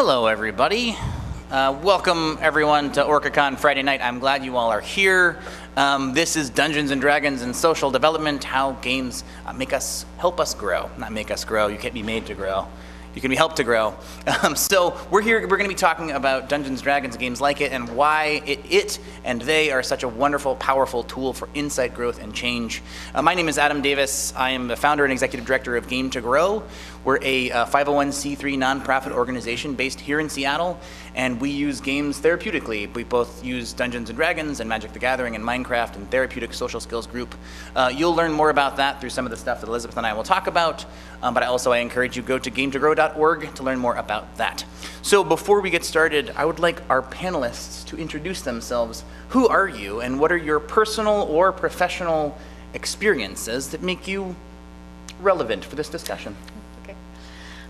Hello, everybody. Welcome, everyone, to OrcaCon Friday night. I'm glad you all are here. This is Dungeons & Dragons and Social Development, how games help us grow. Not make us grow. You can't be made to grow. You can be helped to grow. So we're here, we're going to be talking about Dungeons & Dragons, games like it, and why it and they are such a wonderful, powerful tool for insight, growth, and change. My name is Adam Davis. I am the founder and executive director of Game to Grow. We're a 501c3 nonprofit organization based here in Seattle, and we use games therapeutically. We both use Dungeons & Dragons and Magic the Gathering and Minecraft and Therapeutic Social Skills Group. You'll learn more about that through some of the stuff that Elizabeth and I will talk about, but I encourage you to go to gametogrow.org to learn more about that. So before we get started, I would like our panelists to introduce themselves. Who are you, and what are your personal or professional experiences that make you relevant for this discussion?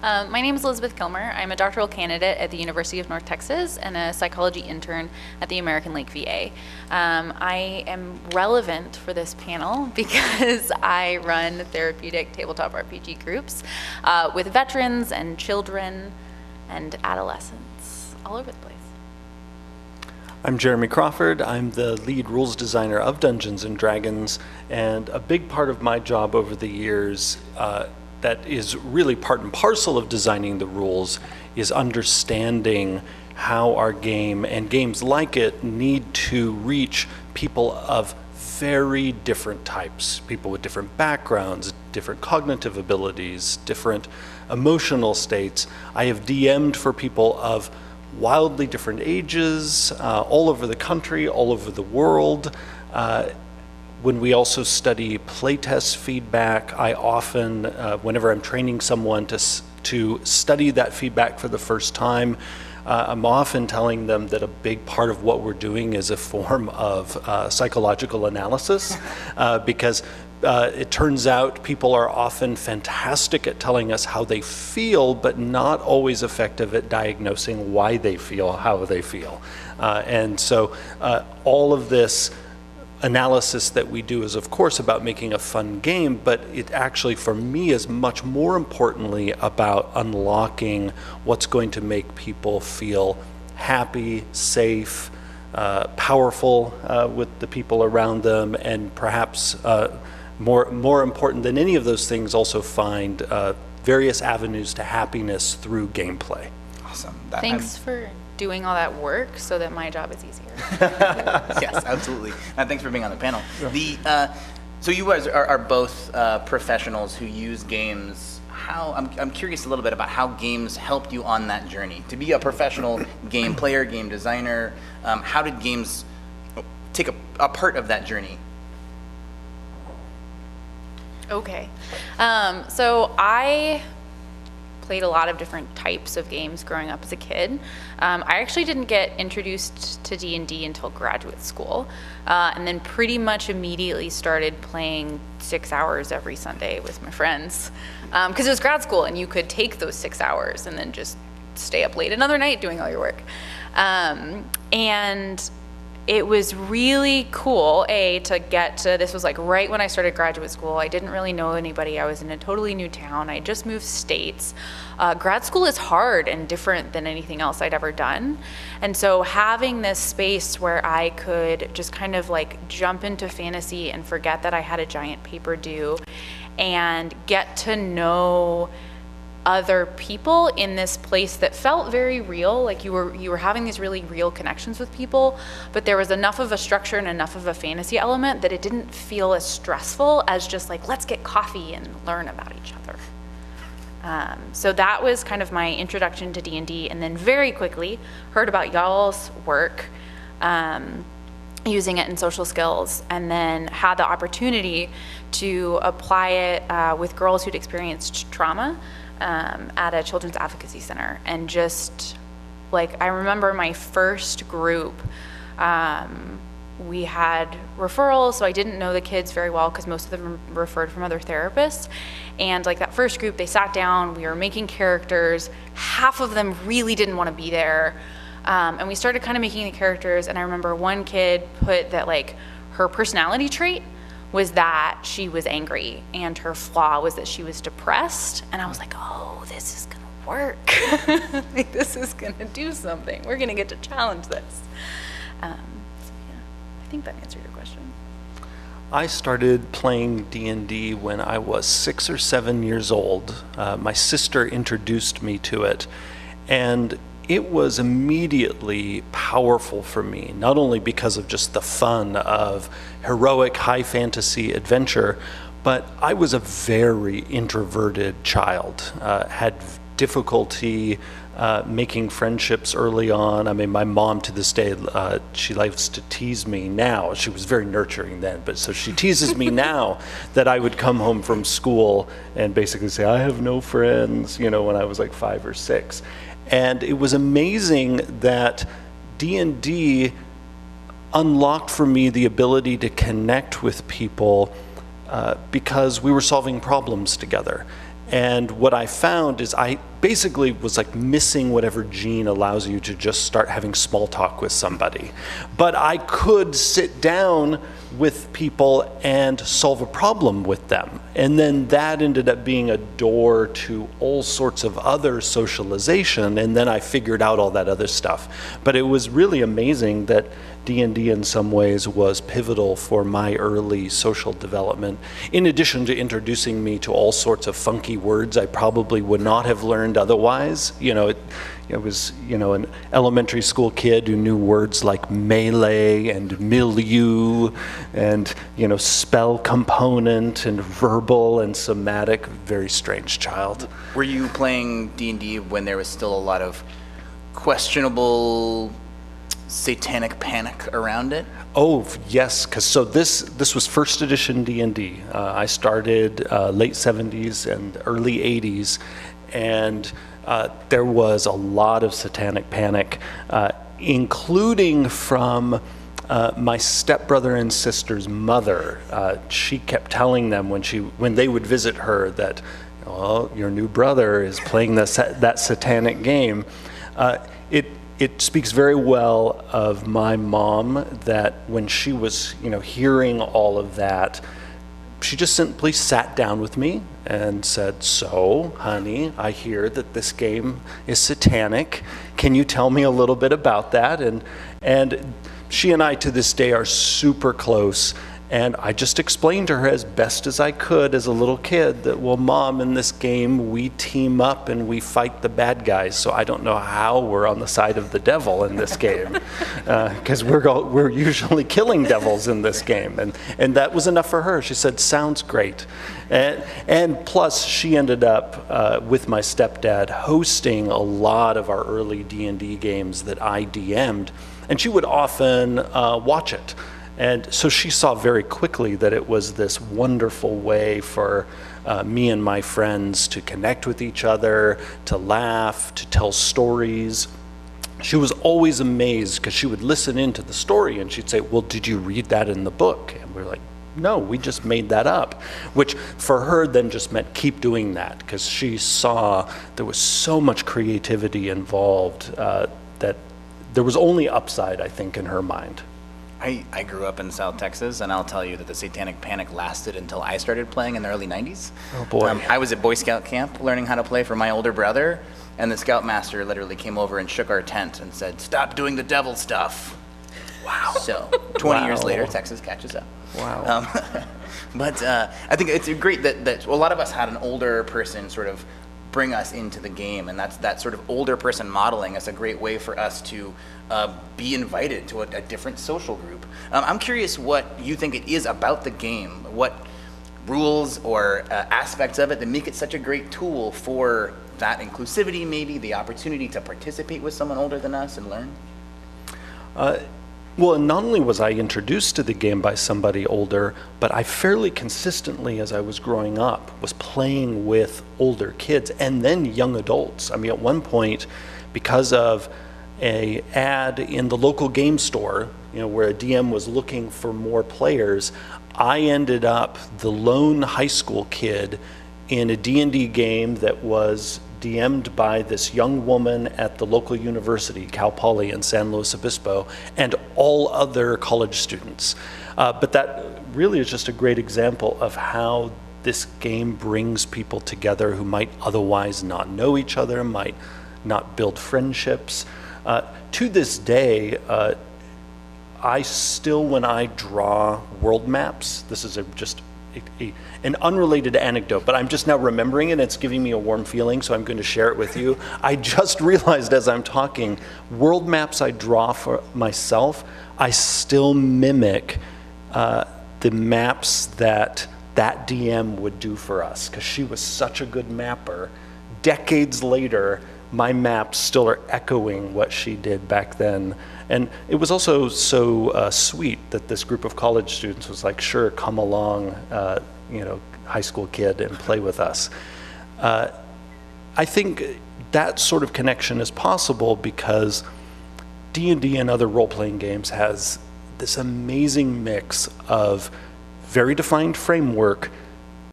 My name is Elizabeth Gilmer. I'm a doctoral candidate at the University of North Texas and a psychology intern at the American Lake VA. I am relevant for this panel because I run therapeutic tabletop RPG groups with veterans and children and adolescents all over the place. I'm Jeremy Crawford. I'm the lead rules designer of Dungeons & Dragons, and a big part of my job over the years that is really part and parcel of designing the rules is understanding how our game and games like it need to reach people of very different types, people with different backgrounds, different cognitive abilities, different emotional states. I have DM'd for people of wildly different ages, all over the country, all over the world. When we also study playtest feedback, I often, whenever I'm training someone to study that feedback for the first time, I'm often telling them that a big part of what we're doing is a form of psychological analysis, because it turns out people are often fantastic at telling us how they feel, but not always effective at diagnosing why they feel how they feel. And so all of this analysis that we do is, of course, about making a fun game, but it actually, for me, is much more importantly about unlocking what's going to make people feel happy, safe, powerful with the people around them, and perhaps more important than any of those things, also find various avenues to happiness through gameplay. Awesome. Thanks for doing all that work so that my job is easier. Yes, absolutely. Thanks for being on the panel. Yeah. So you guys are both professionals who use games. I'm curious a little bit about how games helped you on that journey. To be a professional game player, game designer, how did games take a part of that journey? Okay. So I played a lot of different types of games growing up as a kid. I actually didn't get introduced to D&D until graduate school, and then pretty much immediately started playing 6 hours every Sunday with my friends, because it was grad school and you could take those 6 hours and then just stay up late another night doing all your work. And it was really cool, to get to, this was like right when I started graduate school. I didn't really know anybody. I was in a totally new town. I just moved states. Grad school is hard and different than anything else I'd ever done. And so having this space where I could just kind of like jump into fantasy and forget that I had a giant paper due and get to know other people in this place that felt very real, like you were having these really real connections with people, but there was enough of a structure and enough of a fantasy element that it didn't feel as stressful as just like, let's get coffee and learn about each other. So that was kind of my introduction to D&D, and then very quickly heard about y'all's work using it in social skills, and then had the opportunity to apply it with girls who'd experienced trauma at a children's advocacy center. And just like, I remember my first group, we had referrals, so I didn't know the kids very well because most of them were referred from other therapists. And like that first group, they sat down, we were making characters, half of them really didn't want to be there. And we started kind of making the characters, and I remember one kid put that like her personality trait was that she was angry, and her flaw was that she was depressed. And I was like, oh, this is gonna work. Like, this is going to do something. We're going to get to challenge this. So yeah, I think that answered your question. I started playing D&D when I was 6 or 7 years old. My sister introduced me to it, and it was immediately powerful for me, not only because of just the fun of heroic high fantasy adventure, but I was a very introverted child, had difficulty making friendships early on. I mean, my mom to this day, she likes to tease me now. She was very nurturing then, but so she teases me now that I would come home from school and basically say, I have no friends, when I was like 5 or 6. And it was amazing that D&D unlocked for me the ability to connect with people because we were solving problems together. And what I found is I basically was like missing whatever gene allows you to just start having small talk with somebody. But I could sit down with people and solve a problem with them. And then that ended up being a door to all sorts of other socialization. And then I figured out all that other stuff. But it was really amazing that D&D in some ways was pivotal for my early social development, in addition to introducing me to all sorts of funky words I probably would not have learned otherwise. It was, an elementary school kid who knew words like melee and milieu and, spell component and verbal and somatic. Very strange child. Were you playing D&D when there was still a lot of questionable satanic panic around it? Oh, yes, because this was first edition D&D. I started late 70s and early 80s, and there was a lot of satanic panic, including from my stepbrother and sister's mother. She kept telling them when they would visit her that, oh, your new brother is playing that satanic game. It speaks very well of my mom that when she was, hearing all of that, she just simply sat down with me and said, so, honey, I hear that this game is satanic. Can you tell me a little bit about that? And she and I to this day are super close. And I just explained to her as best as I could as a little kid that, well, Mom, in this game, we team up and we fight the bad guys. So I don't know how we're on the side of the devil in this game, because we're usually killing devils in this game. And that was enough for her. She said, sounds great. And plus, she ended up, with my stepdad, hosting a lot of our early D&D games that I DM'd. And she would often watch it. And so she saw very quickly that it was this wonderful way for me and my friends to connect with each other, to laugh, to tell stories. She was always amazed because she would listen into the story and she'd say, well, did you read that in the book? And we're like, no, we just made that up, which for her then just meant keep doing that because she saw there was so much creativity involved that there was only upside, I think, in her mind. I grew up in South Texas, and I'll tell you that the satanic panic lasted until I started playing in the early 90s. Oh, boy. I was at Boy Scout camp learning how to play for my older brother, and the scoutmaster literally came over and shook our tent and said, stop doing the devil stuff. Wow. So 20 years later, Texas catches up. Wow. But I think it's great that a lot of us had an older person sort of bring us into the game, and that's that sort of older person modeling is a great way for us to be invited to a different social group. I'm curious what you think it is about the game, what rules or aspects of it that make it such a great tool for that inclusivity, maybe the opportunity to participate with someone older than us and learn? Well, not only was I introduced to the game by somebody older, but I fairly consistently, as I was growing up, was playing with older kids and then young adults. I mean, at one point, because of an ad in the local game store, where a DM was looking for more players, I ended up the lone high school kid in a D&D game that was DM'd by this young woman at the local university, Cal Poly in San Luis Obispo, and all other college students. But that really is just a great example of how this game brings people together who might otherwise not know each other, might not build friendships. To this day, I still, when I draw world maps, this is an unrelated anecdote, but I'm just now remembering it, and it's giving me a warm feeling, so I'm going to share it with you. I just realized as I'm talking, world maps I draw for myself, I still mimic the maps that DM would do for us, because she was such a good mapper. Decades later, my maps still are echoing what she did back then. And it was also so sweet that this group of college students was like, sure, come along, high school kid, and play with us. I think that sort of connection is possible because D&D and other role-playing games has this amazing mix of very defined framework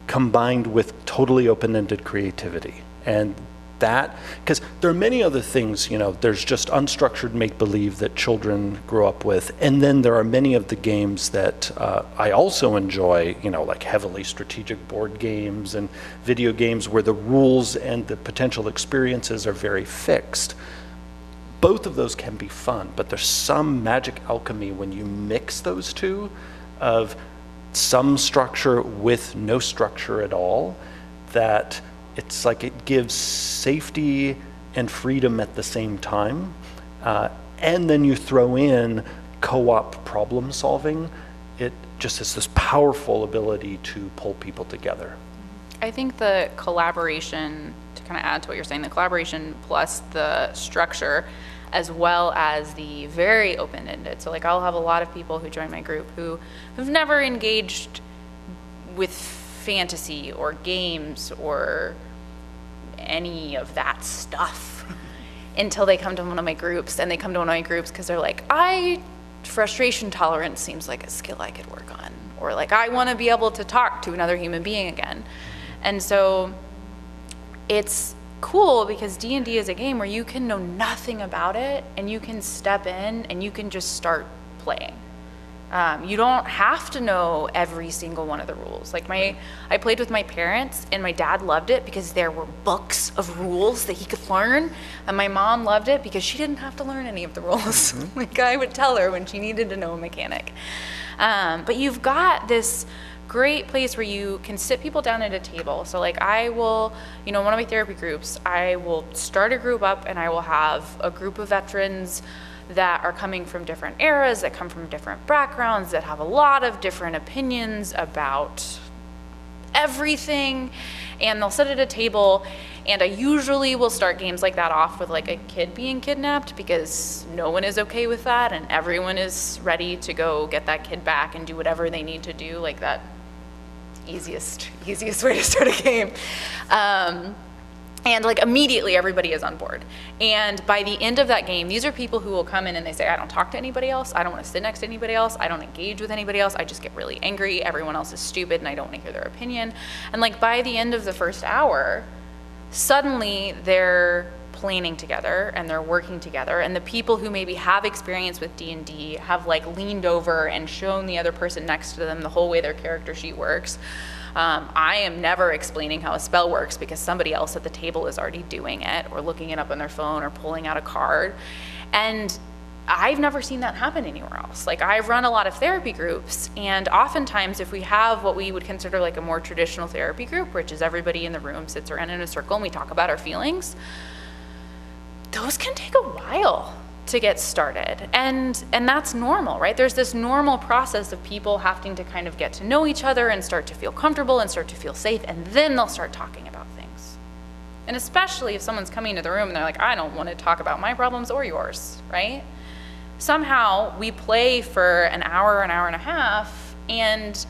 combined with totally open-ended creativity. And that, because there are many other things, there's just unstructured make-believe that children grow up with, and then there are many of the games that I also enjoy, like heavily strategic board games and video games where the rules and the potential experiences are very fixed. Both of those can be fun, but there's some magic alchemy when you mix those two, of some structure with no structure at all, that it's like it gives safety and freedom at the same time. And then you throw in co-op problem solving. It just has this powerful ability to pull people together. I think the collaboration, to kind of add to what you're saying, the collaboration plus the structure, as well as the very open-ended. So like I'll have a lot of people who join my group who have never engaged with fantasy or games or any of that stuff until they come to one of my groups. And they come to one of my groups because they're like, frustration tolerance seems like a skill I could work on, or like I want to be able to talk to another human being again. And so it's cool because D&D is a game where you can know nothing about it and you can step in and you can just start playing. You don't have to know every single one of the rules. Like I played with my parents and my dad loved it because there were books of rules that he could learn, and my mom loved it because she didn't have to learn any of the rules. Mm-hmm. Like I would tell her when she needed to know a mechanic. But you've got this great place where you can sit people down at a table. So like I will, one of my therapy groups, I will start a group up and I will have a group of veterans that are coming from different eras, that come from different backgrounds, that have a lot of different opinions about everything, and they'll sit at a table, and I usually will start games like that off with like a kid being kidnapped, because no one is okay with that, and everyone is ready to go get that kid back and do whatever they need to do, like that easiest way to start a game. And like immediately everybody is on board. And by the end of that game, these are people who will come in and they say, I don't talk to anybody else. I don't want to sit next to anybody else. I don't engage with anybody else. I just get really angry. Everyone else is stupid and I don't want to hear their opinion. And like by the end of the first hour, suddenly they're planning together and they're working together. And the people who maybe have experience with D&D have like leaned over and shown the other person next to them the whole way their character sheet works. I am never explaining how a spell works because somebody else at the table is already doing it or looking it up on their phone or pulling out a card. And I've never seen that happen anywhere else. Like I've run a lot of therapy groups, and oftentimes if we have what we would consider like a more traditional therapy group, which is everybody in the room sits around in a circle and we talk about our feelings, those can take a while to get started. And that's normal, right? There's this normal process of people having to kind of get to know each other and start to feel comfortable and start to feel safe, and then they'll start talking about things. And especially if someone's coming into the room and they're like, I don't want to talk about my problems or yours, right? Somehow we play for an hour and a half, and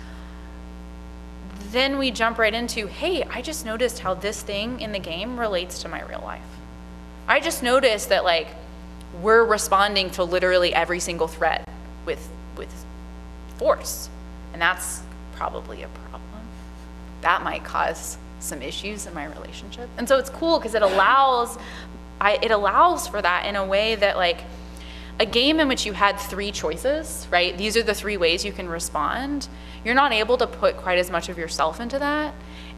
then we jump right into, hey, I just noticed how this thing in the game relates to my real life. I just noticed that like we're responding to literally every single threat with force, and that's probably a problem. That might cause some issues in my relationship. And so it's cool because it allows for that in a way that like a game in which you had 3 choices, right? These are the 3 ways you can respond. You're not able to put quite as much of yourself into that.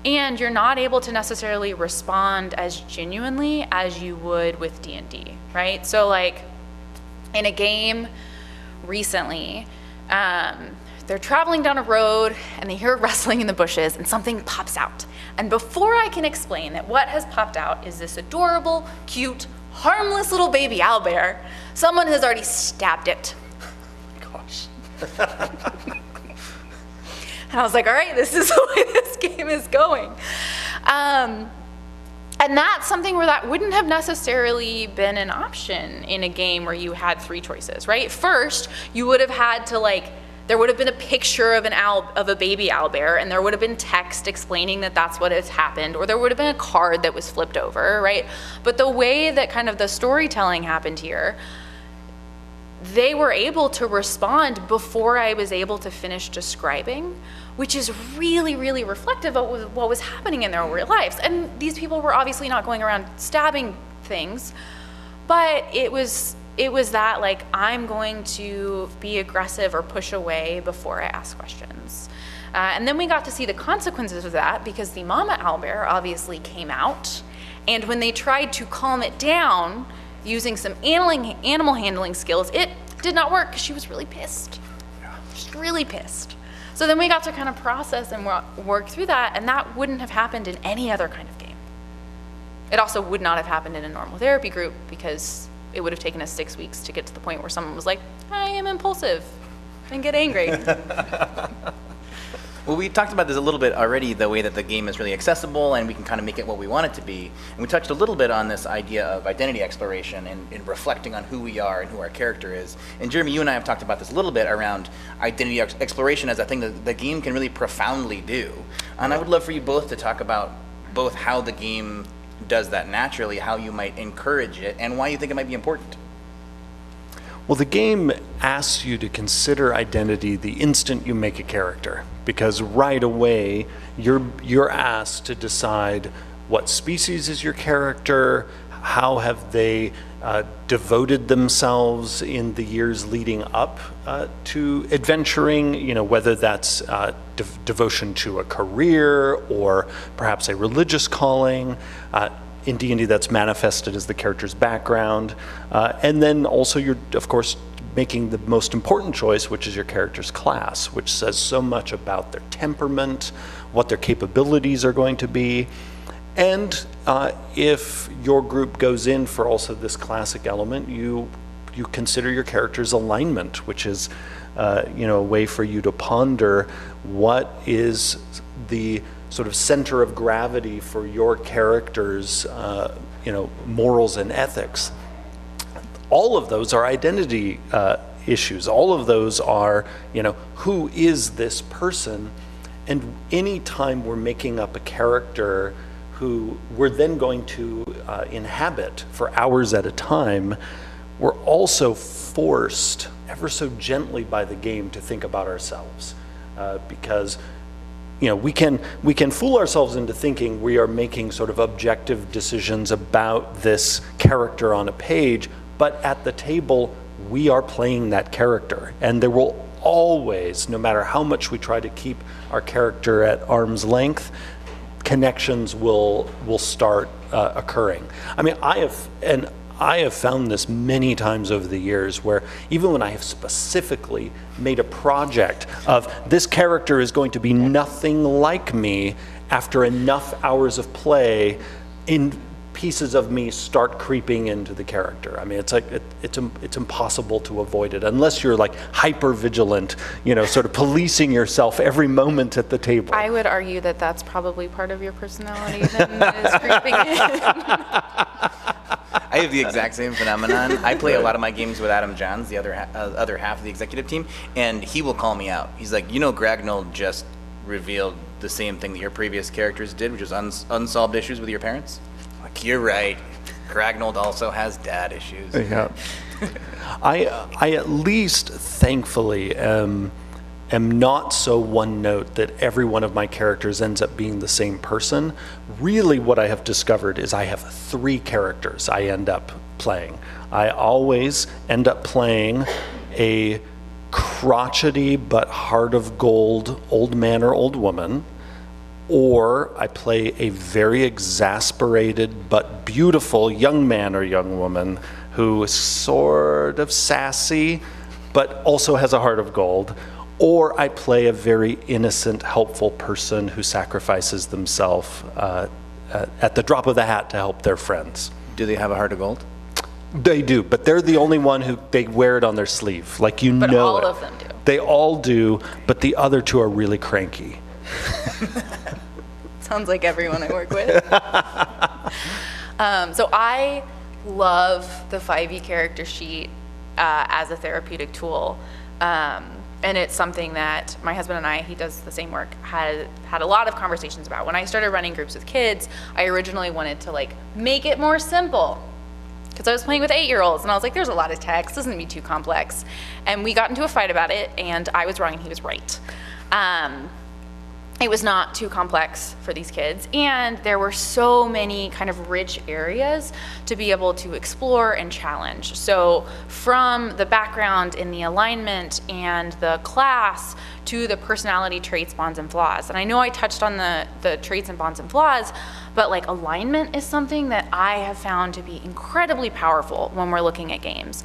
And you're not able to necessarily respond as genuinely as you would with D&D, right? So like in a game recently, they're traveling down a road and they hear wrestling in the bushes and something pops out. And before I can explain that what has popped out is this adorable, cute, harmless little baby owlbear, someone has already stabbed it. Gosh. And I was like, all right, this is the way this game is going. And that's something where that wouldn't have necessarily been an option in a game where you had 3 choices, right? First, you would have had to there would have been a picture of a baby owlbear, and there would have been text explaining that that's what has happened, or there would have been a card that was flipped over, right? But the way that kind of the storytelling happened here, they were able to respond before I was able to finish describing, which is really, really reflective of what was happening in their real lives. And these people were obviously not going around stabbing things, but it was that like, I'm going to be aggressive or push away before I ask questions. And then we got to see the consequences of that, because the mama owlbear obviously came out, and when they tried to calm it down using some animal handling skills, it did not work because she was really pissed. Just really pissed. So then we got to kind of process and work through that, and that wouldn't have happened in any other kind of game. It also would not have happened in a normal therapy group, because it would have taken us 6 weeks to get to the point where someone was like, I am impulsive, and get angry. Well, we talked about this a little bit already, the way that the game is really accessible and we can kind of make it what we want it to be. And we touched a little bit on this idea of identity exploration and reflecting on who we are and who our character is. And Jeremy, you and I have talked about this a little bit around identity exploration as a thing that the game can really profoundly do. And I would love for you both to talk about both how the game does that naturally, how you might encourage it, and why you think it might be important. Well, the game asks you to consider identity the instant you make a character, because right away you're asked to decide what species is your character, how have they devoted themselves in the years leading up to adventuring, whether that's devotion to a career or perhaps a religious calling. In D&D, that's manifested as the character's background. And then also you're, of course, making the most important choice, which is your character's class, which says so much about their temperament, what their capabilities are going to be. And if your group goes in for also this classic element, you consider your character's alignment, which is a way for you to ponder what is the sort of center of gravity for your character's morals and ethics. All of those are identity issues. All of those are, who is this person? And anytime we're making up a character who we're then going to inhabit for hours at a time, we're also forced ever so gently by the game to think about ourselves, because we can fool ourselves into thinking we are making sort of objective decisions about this character on a page, but at the table we are playing that character, and there will always, no matter how much we try to keep our character at arm's length, connections will start occurring. I mean, I have found this many times over the years, where even when I have specifically made a project of this character is going to be nothing like me, after enough hours of play, in pieces of me start creeping into the character. I mean, it's like it's impossible to avoid it unless you're like hyper vigilant, sort of policing yourself every moment at the table. I would argue that that's probably part of your personality that is creeping in. I have the exact same phenomenon. I play a lot of my games with Adam Johns, the other half of the executive team, and he will call me out. He's like, Gragnold just revealed the same thing that your previous characters did, which is unsolved issues with your parents. I'm like, you're right. Gragnold also has dad issues. Yeah. I at least, thankfully, am not so one note that every one of my characters ends up being the same person. Really, what I have discovered is I have 3 characters I end up playing. I always end up playing a crotchety but heart of gold old man or old woman. or I play a very exasperated but beautiful young man or young woman who is sort of sassy, but also has a heart of gold. Or I play a very innocent, helpful person who sacrifices themselves at the drop of the hat to help their friends. Do they have a heart of gold? They do, but they're the only one who, they wear it on their sleeve. Like, you But know all it. of them do. They all do, but the other two are really cranky. Sounds like everyone I work with. So I love the 5e character sheet as a therapeutic tool. And it's something that my husband and I, he does the same work, had a lot of conversations about. When I started running groups with kids, I originally wanted to like make it more simple, because I was playing with 8-year-olds and I was like, there's a lot of text, this isn't gonna be too complex. And we got into a fight about it, and I was wrong and he was right. It was not too complex for these kids, and there were so many kind of rich areas to be able to explore and challenge. So from the background in the alignment and the class to the personality traits, bonds, and flaws. And I know I touched on the traits and bonds and flaws, but like alignment is something that I have found to be incredibly powerful when we're looking at games.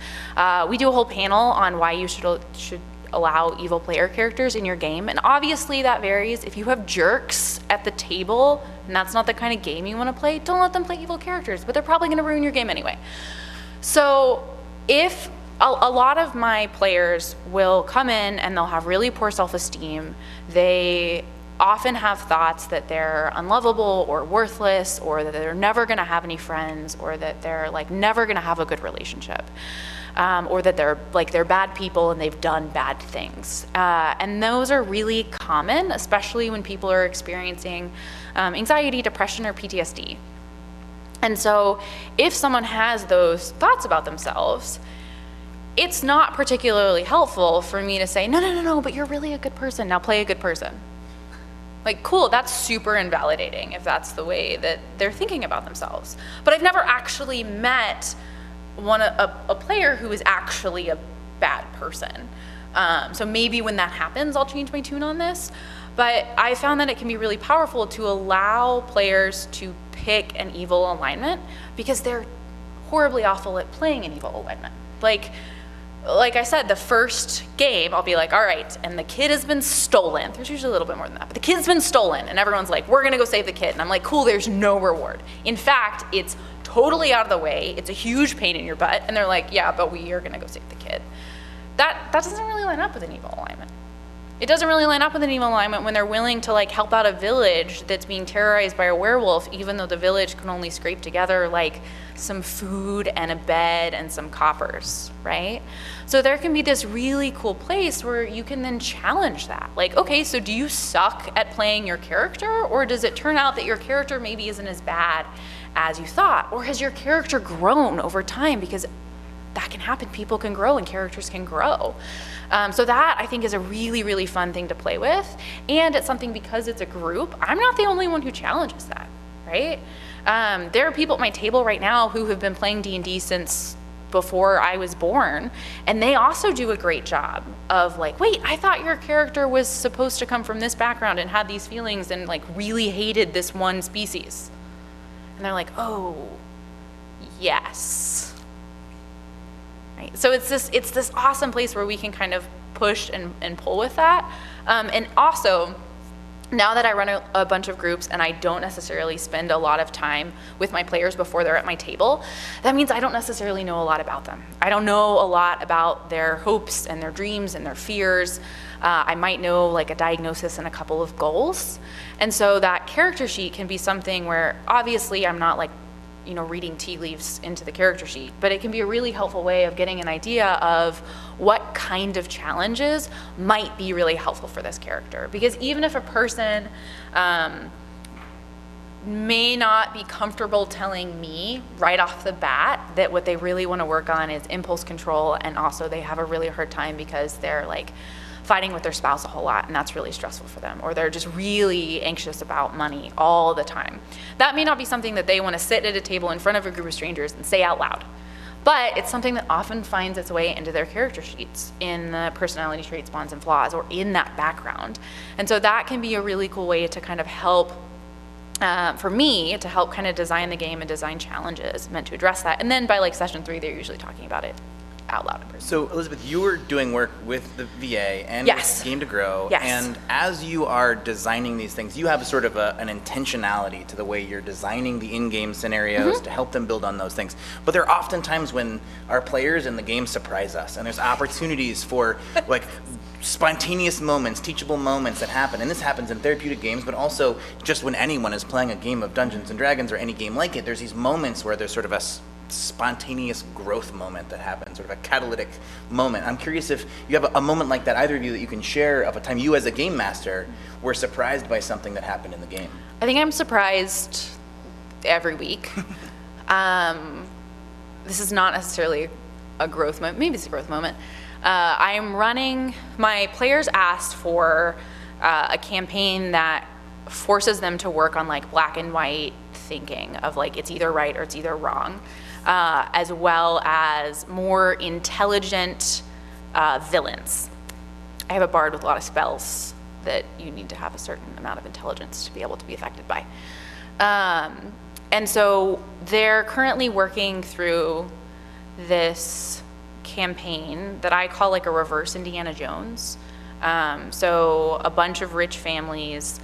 We do a whole panel on why you should allow evil player characters in your game, and obviously that varies. If you have jerks at the table and that's not the kind of game you want to play, don't let them play evil characters, but they're probably going to ruin your game anyway. So if a lot of my players will come in and they'll have really poor self-esteem, they often have thoughts that they're unlovable or worthless, or that they're never going to have any friends, or that they're like never going to have a good relationship. Or that they're bad people and they've done bad things. And those are really common, especially when people are experiencing anxiety, depression, or PTSD. And so if someone has those thoughts about themselves, it's not particularly helpful for me to say, no, but you're really a good person, now play a good person. Like, cool, that's super invalidating if that's the way that they're thinking about themselves. But I've never actually met a player who is actually a bad person. So maybe when that happens, I'll change my tune on this. But I found that it can be really powerful to allow players to pick an evil alignment, because they're horribly awful at playing an evil alignment. Like I said, the first game, I'll be like, all right, and the kid has been stolen. There's usually a little bit more than that, but the kid's been stolen, and everyone's like, we're gonna go save the kid. And I'm like, cool, there's no reward. In fact, it's totally out of the way, it's a huge pain in your butt, and they're like, yeah, but we are gonna go save the kid. That doesn't really line up with an evil alignment. It doesn't really line up with an evil alignment when they're willing to like help out a village that's being terrorized by a werewolf, even though the village can only scrape together like some food and a bed and some coppers, right? So there can be this really cool place where you can then challenge that. Like, okay, so do you suck at playing your character, or does it turn out that your character maybe isn't as bad as you thought? Or has your character grown over time? Because that can happen, people can grow and characters can grow. So that I think is a really, really fun thing to play with. And it's something, because it's a group, I'm not the only one who challenges that, right? There are people at my table right now who have been playing D&D since before I was born, and they also do a great job of like, wait, I thought your character was supposed to come from this background and had these feelings and like really hated this one species. And they're like, oh, yes. Right? So it's this awesome place where we can kind of push and pull with that. And also, now that I run a bunch of groups and I don't necessarily spend a lot of time with my players before they're at my table, that means I don't necessarily know a lot about them. I don't know a lot about their hopes and their dreams and their fears. I might know like a diagnosis and a couple of goals. And so that character sheet can be something where obviously I'm not like, you know, reading tea leaves into the character sheet, but it can be a really helpful way of getting an idea of what kind of challenges might be really helpful for this character. Because even if a person may not be comfortable telling me right off the bat that what they really want to work on is impulse control, and also they have a really hard time because they're like fighting with their spouse a whole lot, and that's really stressful for them, or they're just really anxious about money all the time. That may not be something that they want to sit at a table in front of a group of strangers and say out loud. But it's something that often finds its way into their character sheets, in the personality traits, bonds, and flaws, or in that background. And so that can be a really cool way to kind of help, for me, to help kind of design the game and design challenges meant to address that. And then by like session 3, they're usually talking about it out loud in person. So Elizabeth, you were doing work with the VA and Yes. with Game to Grow, Yes. and as you are designing these things, you have sort of an intentionality to the way you're designing the in-game scenarios to help them build on those things. But there are often times when our players in the game surprise us, and there's opportunities for like spontaneous moments, teachable moments that happen. And this happens in therapeutic games, but also just when anyone is playing a game of Dungeons and Dragons or any game like it, there's these moments where there's sort of a spontaneous growth moment that happens, sort of a catalytic moment. I'm curious if you have a moment like that, either of you, that you can share of a time you as a game master were surprised by something that happened in the game. I think I'm surprised every week. This is not necessarily a growth moment. Maybe it's a growth moment. I am running, my players asked for a campaign that forces them to work on like black and white thinking of like it's either right or it's either wrong, as well as more intelligent villains. I have a bard with a lot of spells that you need to have a certain amount of intelligence to be able to be affected by. And so they're currently working through this campaign that I call like a reverse Indiana Jones. So a bunch of rich families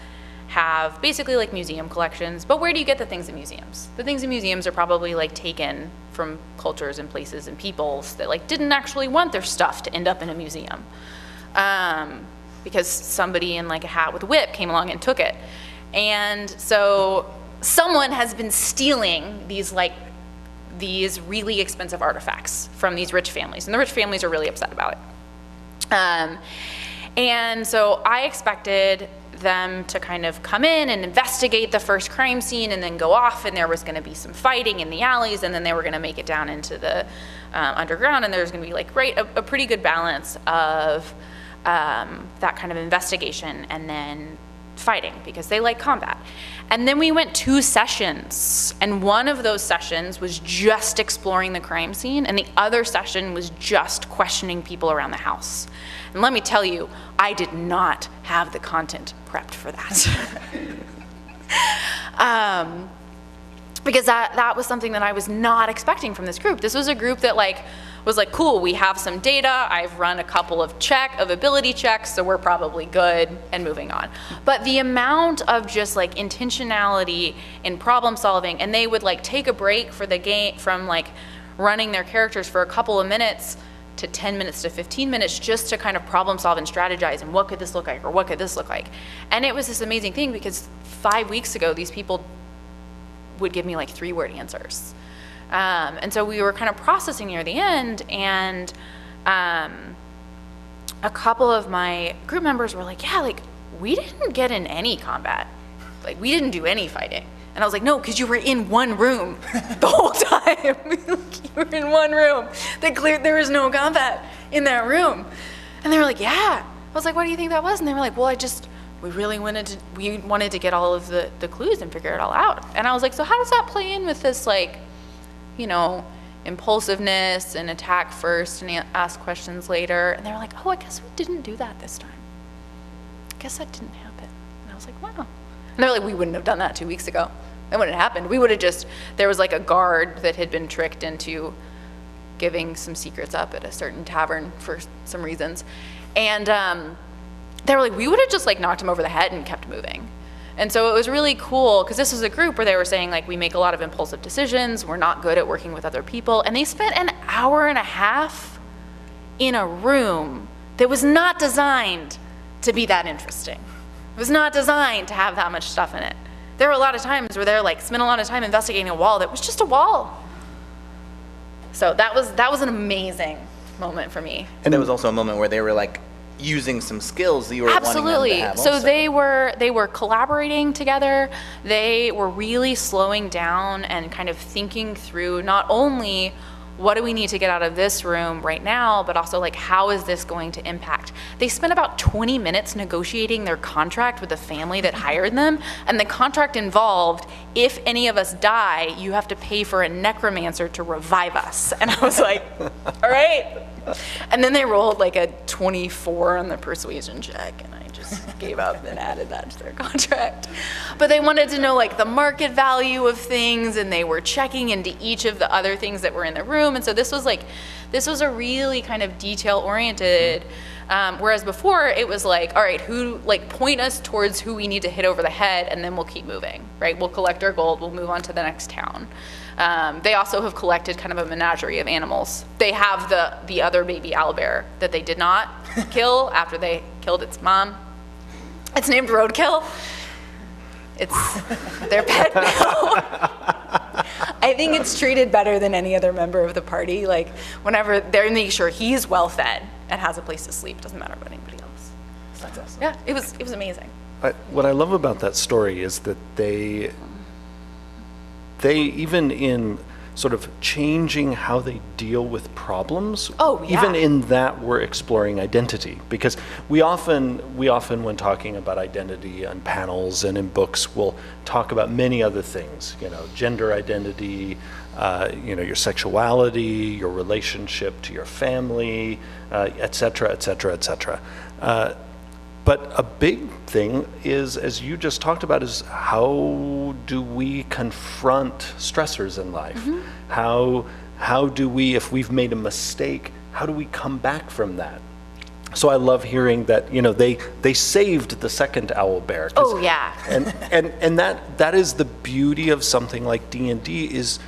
have basically like museum collections, but where do you get the things in museums? The things in museums are probably like taken from cultures and places and peoples that like didn't actually want their stuff to end up in a museum. Because somebody in like a hat with a whip came along and took it. And so someone has been stealing these really expensive artifacts from these rich families, and the rich families are really upset about it. And so I expected them to kind of come in and investigate the first crime scene and then go off, and there was going to be some fighting in the alleys, and then they were going to make it down into the underground, and there's going to be like a pretty good balance of that kind of investigation and then fighting, because they like combat. And then we went 2 sessions, and one of those sessions was just exploring the crime scene, and the other session was just questioning people around the house. And let me tell you, I did not have the content prepped for that. Because that was something that I was not expecting from this group. This was a group that was like, cool, we have some data, I've run a couple of ability checks, so we're probably good, and moving on. But the amount of just like intentionality in problem solving, and they would like take a break for the game from like running their characters for a couple of minutes to 10 minutes to 15 minutes just to kind of problem solve and strategize, and what could this look like, or what could this look like? And it was this amazing thing, because 5 weeks ago, these people would give me like 3-word answers. And so we were kind of processing near the end, and a couple of my group members were like, yeah, like we didn't get in any combat. Like we didn't do any fighting. And I was like, no, because you were in one room the whole time. You were in one room. There was no combat in that room. And they were like, yeah. I was like, what do you think that was? And they were like, well, we wanted to get all of the clues and figure it all out. And I was like, so how does that play in with this, like, you know, impulsiveness and attack first and ask questions later? And they were like, oh, I guess we didn't do that this time. I guess that didn't happen. And I was like, wow. And they're like, we wouldn't have done that 2 weeks ago. That wouldn't have happened. We would have there was like a guard that had been tricked into giving some secrets up at a certain tavern for some reasons. And they were like, we would have just like knocked him over the head and kept moving. And so it was really cool, because this was a group where they were saying like, we make a lot of impulsive decisions, we're not good at working with other people. And they spent an hour and a half in a room that was not designed to be that interesting. It was not designed to have that much stuff in it. There were a lot of times where they're like, spent a lot of time investigating a wall that was just a wall. So that was an amazing moment for me. And there was also a moment where they were like using some skills that you were wanting them to have So also. they were collaborating together. They were really slowing down and kind of thinking through not only what do we need to get out of this room right now, but also like, how is this going to impact? They spent about 20 minutes negotiating their contract with the family that hired them, and the contract involved, if any of us die, you have to pay for a necromancer to revive us. And I was like, all right. And then they rolled like a 24 on the persuasion check, and I just gave up and added that to their contract. But they wanted to know like the market value of things, and they were checking into each of the other things that were in the room. And so this was a really kind of detail oriented, whereas before it was like, all right, point us towards who we need to hit over the head, and then we'll keep moving, right? We'll collect our gold, we'll move on to the next town. They also have collected kind of a menagerie of animals. They have the other baby owlbear that they did not kill after they killed its mom. It's named Roadkill. It's their pet now. I think it's treated better than any other member of the party. Like, whenever they make sure he's well fed and has a place to sleep, doesn't matter about anybody else. So, That's awesome. yeah, it was amazing. What I love about that story is that they even in sort of changing how they deal with problems, even in that we're exploring identity. Because we often when talking about identity on panels and in books, we'll talk about many other things, gender identity, your sexuality, your relationship to your family, et cetera, et cetera, et cetera. But a big thing is, as you just talked about, is how do we confront stressors in life? Mm-hmm. How do we, if we've made a mistake, how do we come back from that? So I love hearing that, they saved the second owlbear. Oh yeah. and that is the beauty of something like D&D is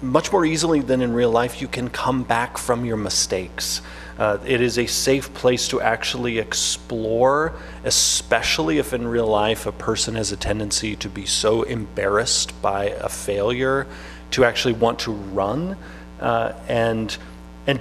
much more easily than in real life, you can come back from your mistakes. It is a safe place to actually explore, especially if in real life a person has a tendency to be so embarrassed by a failure to actually want to run and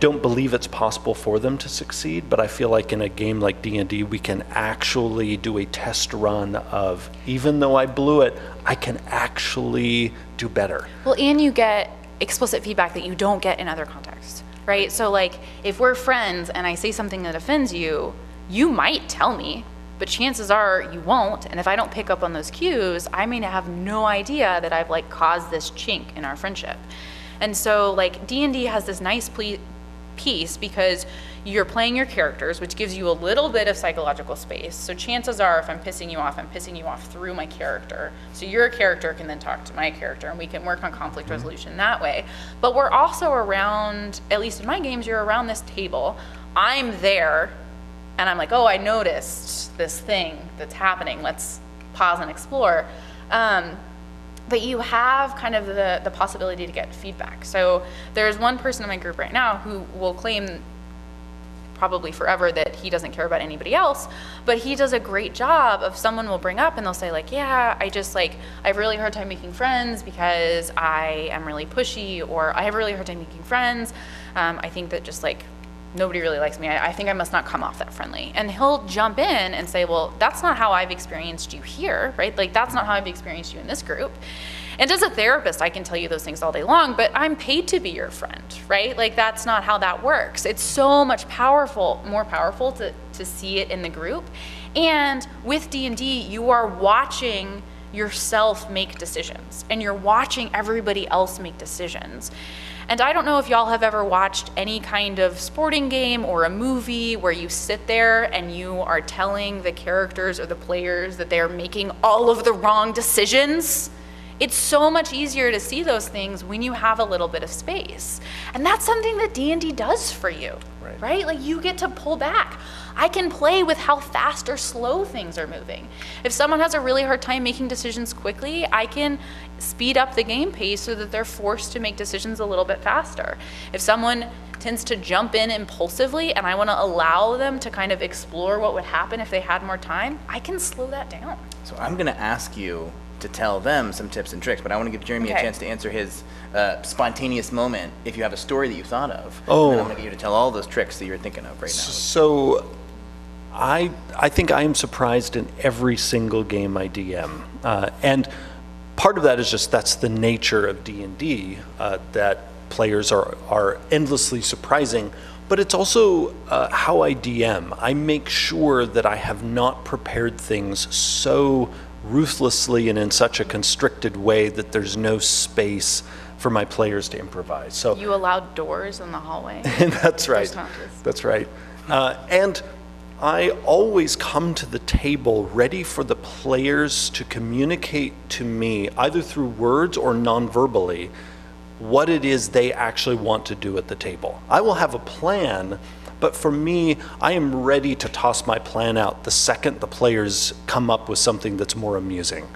don't believe it's possible for them to succeed. But I feel like in a game like D&D, we can actually do a test run of, even though I blew it, I can actually do better. Well, and you get explicit feedback that you don't get in other contexts. Right? So like, if we're friends and I say something that offends you, you might tell me, but chances are you won't. And if I don't pick up on those cues, I may have no idea that I've like caused this chink in our friendship. And so like D&D has this nice piece because you're playing your characters, which gives you a little bit of psychological space. So chances are, if I'm pissing you off through my character. So your character can then talk to my character, and we can work on conflict resolution that way. But we're also around, at least in my games, you're around this table. I'm there, and I'm like, oh, I noticed this thing that's happening. Let's pause and explore. But you have kind of the possibility to get feedback. So there's one person in my group right now who will claim probably forever that he doesn't care about anybody else, but he does a great job of, someone will bring up and they'll say like, yeah, I have a really hard time making friends because I am really pushy, or I have a really hard time making friends. I think that just like, nobody really likes me. I think I must not come off that friendly. And he'll jump in and say, well, that's not how I've experienced you here, right? Like, that's not how I've experienced you in this group. And as a therapist, I can tell you those things all day long, but I'm paid to be your friend, right? Like, that's not how that works. It's so much more powerful to see it in the group. And with D&D, you are watching yourself make decisions, and you're watching everybody else make decisions. And I don't know if y'all have ever watched any kind of sporting game or a movie where you sit there and you are telling the characters or the players that they're making all of the wrong decisions. It's so much easier to see those things when you have a little bit of space. And that's something that D&D does for you, right? Like, you get to pull back. I can play with how fast or slow things are moving. If someone has a really hard time making decisions quickly, I can speed up the game pace so that they're forced to make decisions a little bit faster. If someone tends to jump in impulsively and I want to allow them to kind of explore what would happen if they had more time, I can slow that down. So I'm going to ask you to tell them some tips and tricks, but I want to give Jeremy a chance to answer his spontaneous moment if you have a story that you thought of. Oh. And I'm going to get you to tell all those tricks that you're thinking of right now. So I think I am surprised in every single game I DM. And part of that is just that's the nature of D&D, that players are endlessly surprising, but it's also how I DM. I make sure that I have not prepared things so ruthlessly and in such a constricted way that there's no space for my players to improvise. So You allowed doors in the hallway? that's right. There's not this. That's right. And I always come to the table ready for the players to communicate to me, either through words or non-verbally, what it is they actually want to do at the table. I will have a plan, but for me, I am ready to toss my plan out the second the players come up with something that's more amusing.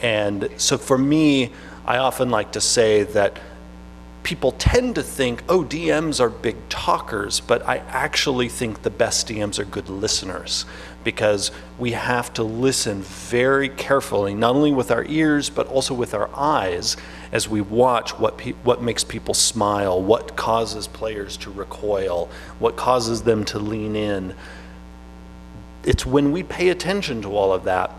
And so for me, I often like to say that people tend to think, oh, DMs are big talkers, but I actually think the best DMs are good listeners, because we have to listen very carefully, not only with our ears, but also with our eyes as we watch what makes people smile, what causes players to recoil, what causes them to lean in. It's when we pay attention to all of that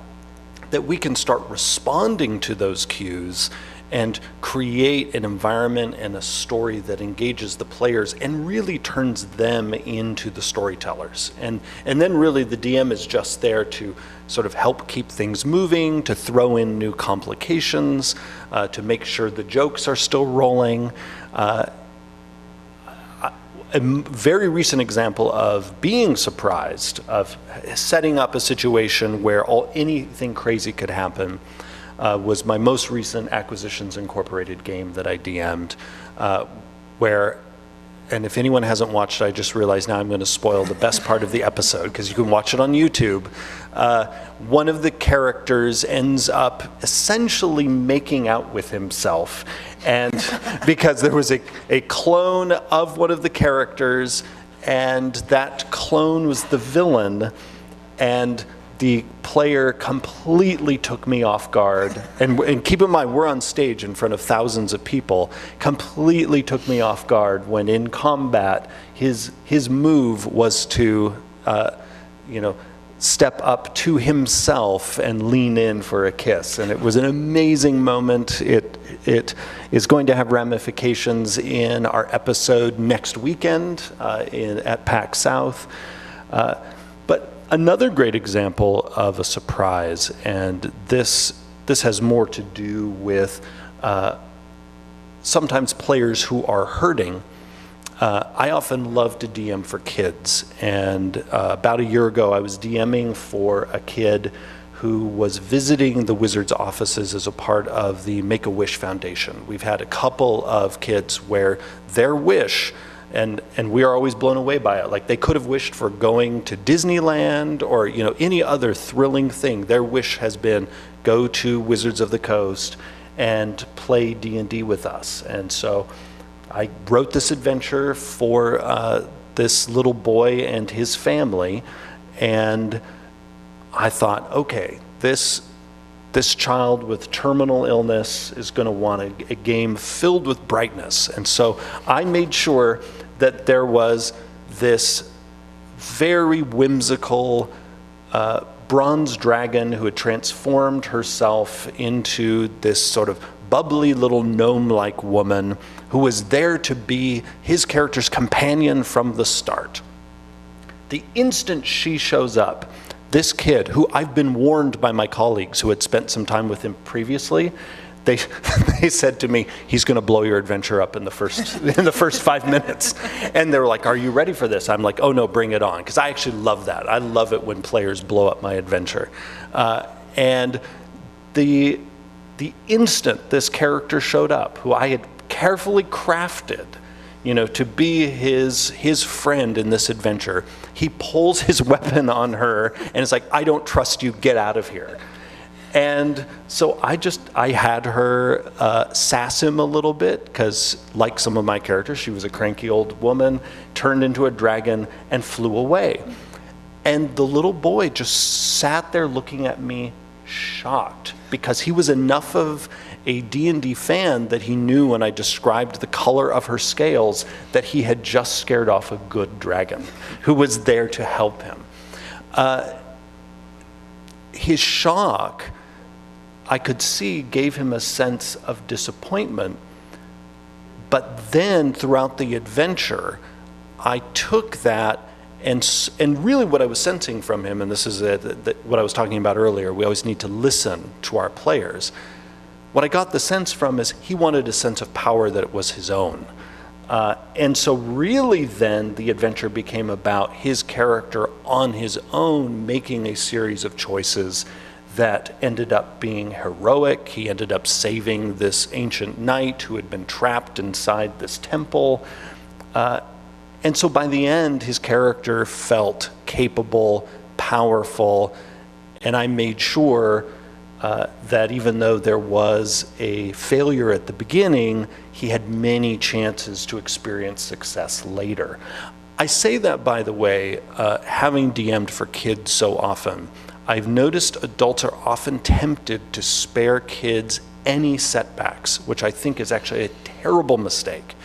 that we can start responding to those cues and create an environment and a story that engages the players and really turns them into the storytellers. And then really the DM is just there to sort of help keep things moving, to throw in new complications, to make sure the jokes are still rolling. A very recent example of being surprised, of setting up a situation where anything crazy could happen, was my most recent Acquisitions Incorporated game that I DM'd, where, and if anyone hasn't watched it, I just realized now I'm going to spoil the best part of the episode, because you can watch it on YouTube. One of the characters ends up essentially making out with himself, and because there was a clone of one of the characters, and that clone was the villain, and the player completely took me off guard. And keep in mind, we're on stage in front of thousands of people. Completely took me off guard when in combat, his move was to, step up to himself and lean in for a kiss. And it was an amazing moment. It is going to have ramifications in our episode next weekend at PAX South. But another great example of a surprise, and this has more to do with sometimes players who are hurting. I often love to DM for kids, and about a year ago I was DMing for a kid who was visiting the Wizards offices as a part of the Make-A-Wish Foundation. We've had a couple of kids where their wish, and we are always blown away by it. Like, they could have wished for going to Disneyland or any other thrilling thing. Their wish has been go to Wizards of the Coast and play D&D with us. And so I wrote this adventure for this little boy and his family, and I thought, okay, this child with terminal illness is going to want a game filled with brightness. And so I made sure that there was this very whimsical bronze dragon who had transformed herself into this sort of bubbly little gnome-like woman who was there to be his character's companion from the start. The instant she shows up, this kid, who I've been warned by my colleagues who had spent some time with him previously, they said to me, he's going to blow your adventure up in the first 5 minutes. And they were like, are you ready for this? I'm like, oh no, bring it on. Because I actually love that. I love it when players blow up my adventure. And the instant this character showed up, who I had carefully crafted, to be his friend in this adventure, he pulls his weapon on her and is like, I don't trust you, get out of here. And so I had her sass him a little bit, because like some of my characters, she was a cranky old woman, turned into a dragon and flew away. And the little boy just sat there looking at me shocked, because he was enough of a D&D fan that he knew when I described the color of her scales that he had just scared off a good dragon who was there to help him. His shock, I could see, gave him a sense of disappointment, But then throughout the adventure, I took that and really what I was sensing from him, and this is what I was talking about earlier, we always need to listen to our players. What I got the sense from is he wanted a sense of power that it was his own. And so really then the adventure became about his character on his own making a series of choices that ended up being heroic. He ended up saving this ancient knight who had been trapped inside this temple. And so by the end, his character felt capable, powerful, and I made sure that even though there was a failure at the beginning, he had many chances to experience success later. I say that, by the way, having DM'd for kids so often, I've noticed adults are often tempted to spare kids any setbacks, which I think is actually a terrible mistake.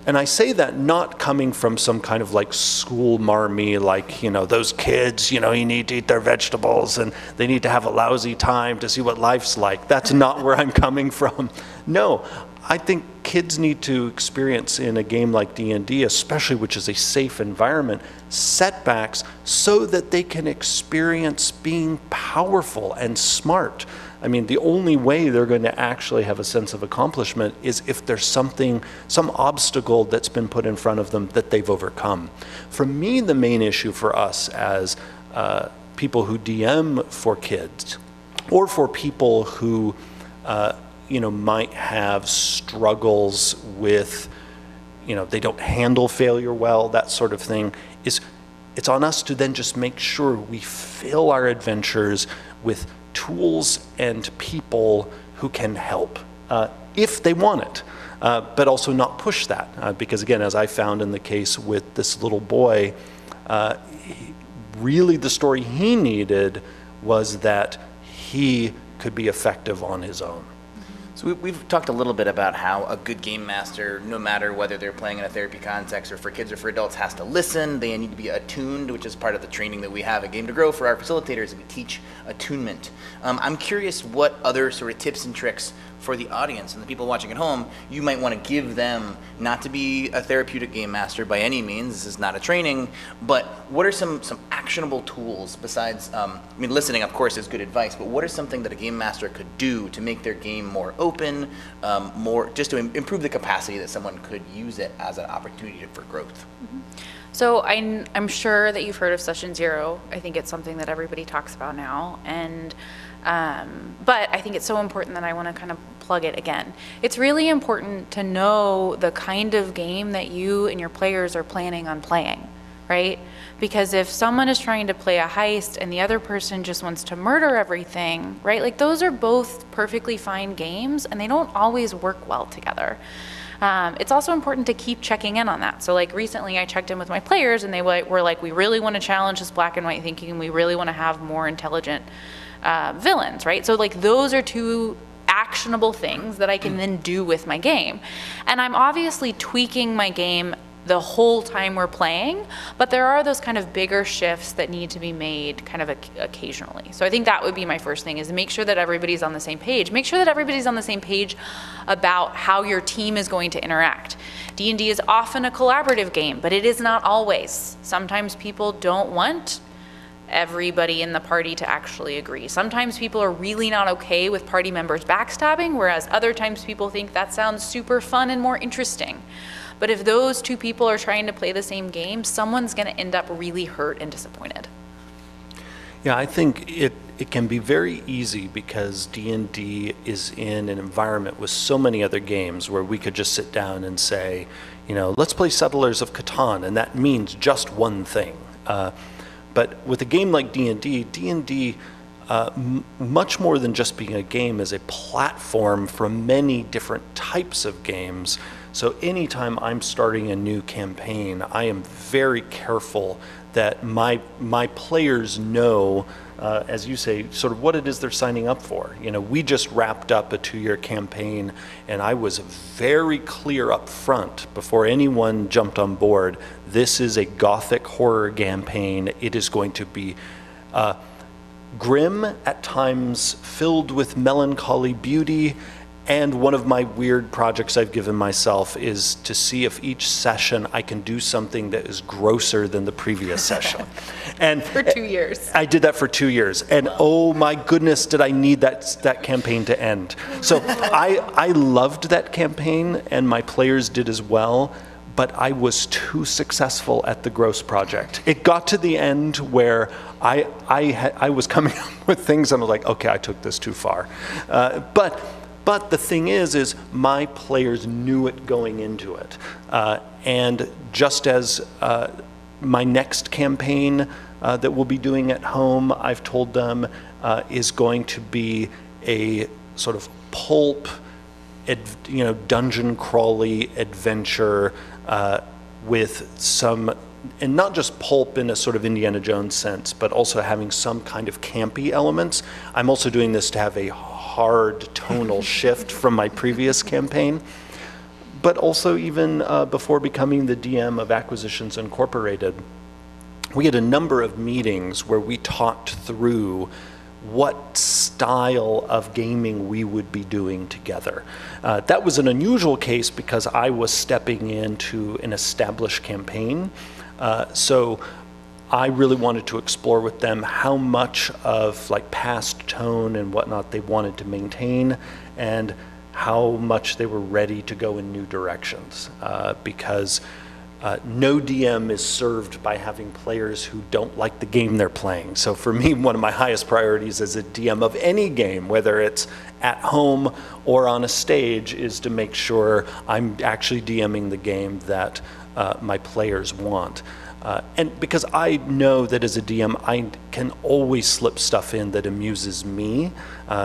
And I say that not coming from some kind of like school marmy, like, those kids, you need to eat their vegetables and they need to have a lousy time to see what life's like. That's not where I'm coming from. No, I think kids need to experience in a game like D&D, especially which is a safe environment, setbacks so that they can experience being powerful and smart. I mean, the only way they're going to actually have a sense of accomplishment is if there's some obstacle that's been put in front of them that they've overcome. For me, the main issue for us as people who DM for kids, or for people who, might have struggles with, they don't handle failure well, that sort of thing, is it's on us to then just make sure we fill our adventures with tools and people who can help if they want it, but also not push that. Because again, as I found in the case with this little boy, really the story he needed was that he could be effective on his own. So we've talked a little bit about how a good game master, no matter whether they're playing in a therapy context or for kids or for adults, has to listen. They need to be attuned, which is part of the training that we have at Game to Grow for our facilitators. We teach attunement. I'm curious what other sort of tips and tricks for the audience and the people watching at home you might want to give them, not to be a therapeutic game master by any means, this is not a training, but what are some actionable tools besides, listening of course is good advice, but what are something that a game master could do to make their game more open, more just to improve the capacity that someone could use it as an opportunity for growth? Mm-hmm. So I'm sure that you've heard of Session Zero. I think it's something that everybody talks about now, and but I think it's so important that I want to kind of plug it again. It's really important to know the kind of game that you and your players are planning on playing, right? Because if someone is trying to play a heist and the other person just wants to murder everything, right? Like those are both perfectly fine games and they don't always work well together. It's also important to keep checking in on that. So like recently I checked in with my players and they were like, we really want to challenge this black and white thinking and we really want to have more intelligent villains, right? So like those are two actionable things that I can then do with my game. And I'm obviously tweaking my game the whole time we're playing, but there are those kind of bigger shifts that need to be made kind of occasionally. So I think that would be my first thing, is make sure that everybody's on the same page. Make sure that everybody's on the same page about how your team is going to interact. D&D is often a collaborative game, but it is not always. Sometimes people don't want everybody in the party to actually agree. Sometimes people are really not okay with party members backstabbing, whereas other times people think that sounds super fun and more interesting. But if those two people are trying to play the same game, someone's going to end up really hurt and disappointed. Yeah, I think it can be very easy because D&D is in an environment with so many other games where we could just sit down and say, let's play Settlers of Catan, and that means just one thing. But with a game like D&D, much more than just being a game, is a platform for many different types of games. So anytime I'm starting a new campaign, I am very careful that my players know, as you say, sort of what it is they're signing up for. We just wrapped up a 2-year campaign, and I was very clear up front before anyone jumped on board. This is a gothic horror campaign. It is going to be grim, at times filled with melancholy beauty, And one of my weird projects I've given myself is to see if each session I can do something that is grosser than the previous session. And For 2 years. I did that for 2 years, and oh my goodness, did I need that campaign to end. So I loved that campaign, and my players did as well, but I was too successful at the gross project. It got to the end where I was coming up with things, and I was like, okay, I took this too far. But the thing is my players knew it going into it. And just as my next campaign that we'll be doing at home, I've told them, is going to be a sort of pulp, dungeon crawly adventure with some, and not just pulp in a sort of Indiana Jones sense, but also having some kind of campy elements. I'm also doing this to have a hard tonal shift from my previous campaign. But also even before becoming the DM of Acquisitions Incorporated, we had a number of meetings where we talked through what style of gaming we would be doing together. That was an unusual case because I was stepping into an established campaign. So I really wanted to explore with them how much of like past tone and whatnot they wanted to maintain, and how much they were ready to go in new directions. Because no DM is served by having players who don't like the game they're playing. So for me, one of my highest priorities as a DM of any game, whether it's at home or on a stage, is to make sure I'm actually DMing the game that my players want. And because I know that as a DM, I can always slip stuff in that amuses me,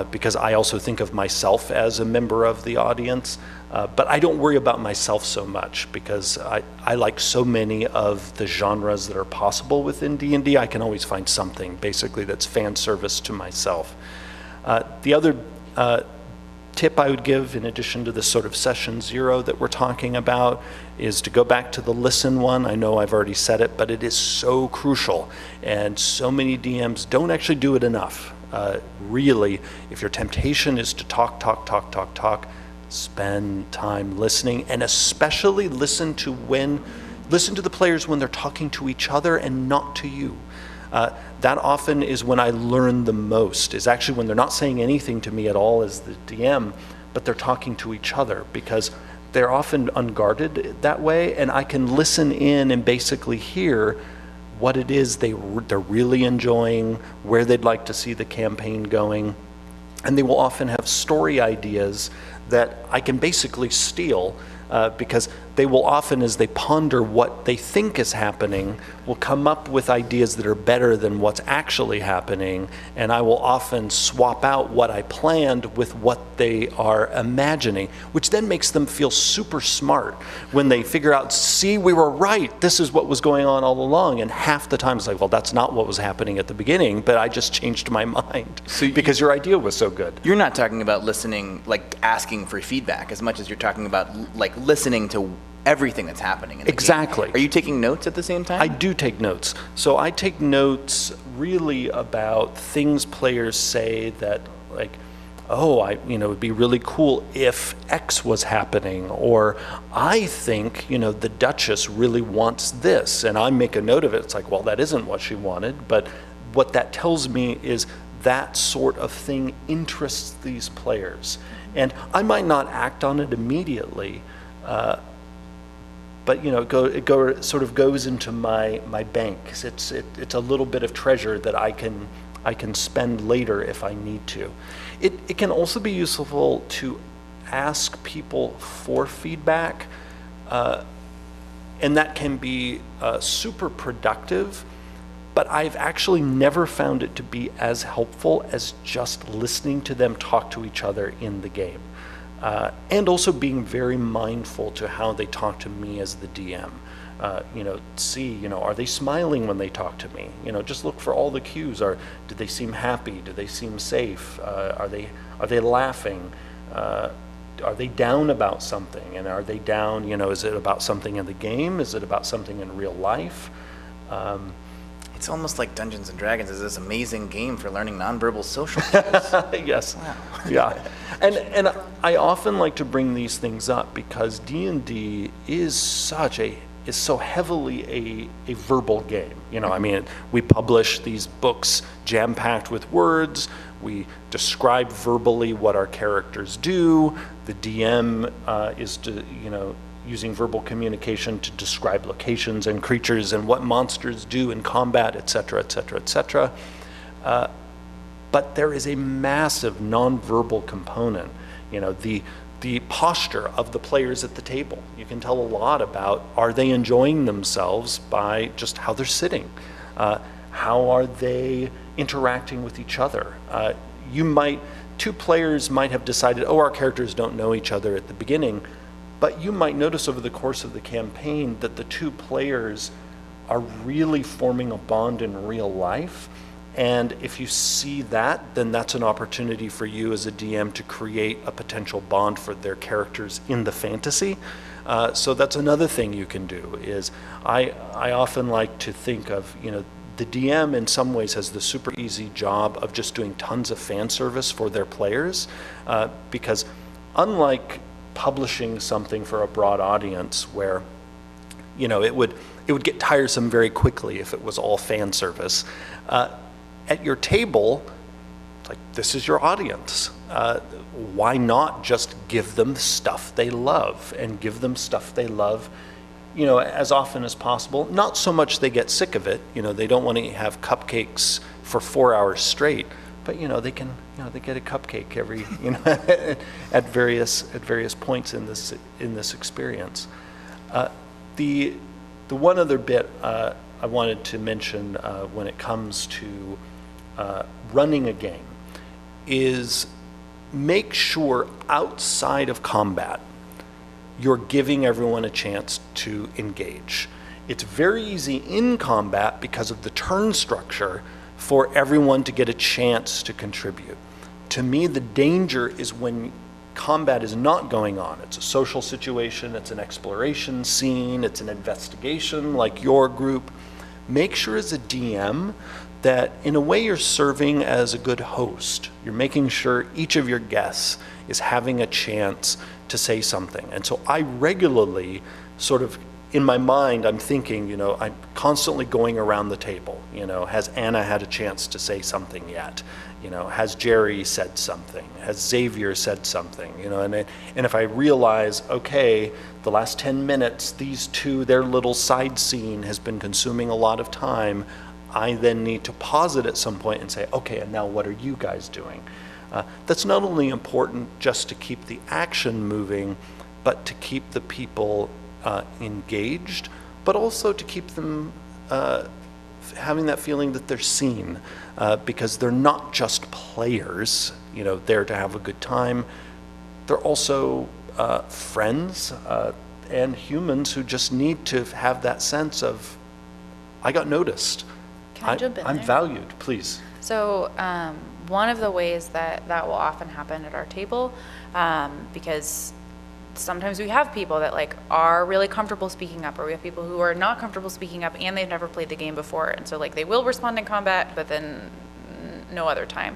because I also think of myself as a member of the audience. But I don't worry about myself so much because I like so many of the genres that are possible within D&D. I can always find something basically that's fan service to myself. The other tip I would give, in addition to this sort of session 0 that we're talking about, is to go back to the listen one. I know I've already said it, but it is so crucial, and so many DMs don't actually do it enough. Really, if your temptation is to talk, spend time listening, and especially listen to the players when they're talking to each other and not to you. That often is when I learn the most, is actually when they're not saying anything to me at all as the DM, but they're talking to each other, because they're often unguarded that way, and I can listen in and basically hear what it is they're really enjoying, where they'd like to see the campaign going. And they will often have story ideas that I can basically steal, because they will often, as they ponder what they think is happening, will come up with ideas that are better than what's actually happening, and I will often swap out what I planned with what they are imagining, which then makes them feel super smart when they figure out, see, we were right, this is what was going on all along, and half the time it's like, well, that's not what was happening at the beginning, but I just changed my mind because your idea was so good. You're not talking about listening, like asking for feedback, as much as you're talking about like listening to everything that's happening in the Exactly. game. Are you taking notes at the same time? I do take notes. So I take notes really about things players say that, like, oh, it'd be really cool if X was happening, or I think, the Duchess really wants this, and I make a note of it. It's like, well, that isn't what she wanted, but what that tells me is that sort of thing interests these players. And I might not act on it immediately, but it sort of goes into my bank. It's a little bit of treasure that I can spend later if I need to. It can also be useful to ask people for feedback, and that can be super productive. But I've actually never found it to be as helpful as just listening to them talk to each other in the game. And also being very mindful to how they talk to me as the DM. Are they smiling when they talk to me? Just look for all the cues. Do they seem happy? Do they seem safe? Are they laughing? Are they down about something? And are they down, is it about something in the game? Is it about something in real life? It's almost like Dungeons and Dragons is this amazing game for learning nonverbal social skills. Yes. Wow. Yeah. And I often like to bring these things up because D&D is so heavily a verbal game. You know, I mean, we publish these books jam-packed with words. We describe verbally what our characters do. The DM is using verbal communication to describe locations and creatures and what monsters do in combat, et cetera, et cetera, et cetera. But there is a massive nonverbal component. You know, the posture of the players at the table. You can tell a lot about, are they enjoying themselves by just how they're sitting? How are they interacting with each other? Two players might have decided, oh, our characters don't know each other at the beginning, but you might notice over the course of the campaign that the two players are really forming a bond in real life. And if you see that, then that's an opportunity for you as a DM to create a potential bond for their characters in the fantasy. So that's another thing you can do is I often like to think of, the DM in some ways has the super easy job of just doing tons of fan service for their players, because unlike publishing something for a broad audience where, it would get tiresome very quickly if it was all fan service. At your table, like, this is your audience. Why not just give them stuff they love and give them stuff they love, as often as possible? Not so much they get sick of it. They don't want to have cupcakes for 4 hours straight, but they can, they get a cupcake every, at various points in this experience. The one other bit I wanted to mention when it comes to running a game is make sure outside of combat you're giving everyone a chance to engage. It's very easy in combat because of the turn structure for everyone to get a chance to contribute. To me, the danger is when combat is not going on. It's a social situation, it's an exploration scene, it's an investigation like your group. Make sure as a DM that in a way you're serving as a good host. You're making sure each of your guests is having a chance to say something. And so I regularly sort of, in my mind, I'm thinking, I'm constantly going around the table. Has Anna had a chance to say something yet? Has Jerry said something? Has Xavier said something? And if I realize, okay, the last 10 minutes, these two, their little side scene has been consuming a lot of time, I then need to pause it at some point and say, okay, and now what are you guys doing? That's not only important just to keep the action moving, but to keep the people engaged, but also to keep them having that feeling that they're seen, because they're not just players, there to have a good time. They're also friends and humans who just need to have that sense of, I got noticed. Can I jump in I'm there? valued, please. So one of the ways that will often happen at our table, because sometimes we have people that are really comfortable speaking up, or we have people who are not comfortable speaking up and they've never played the game before, and so they will respond in combat, but then no other time.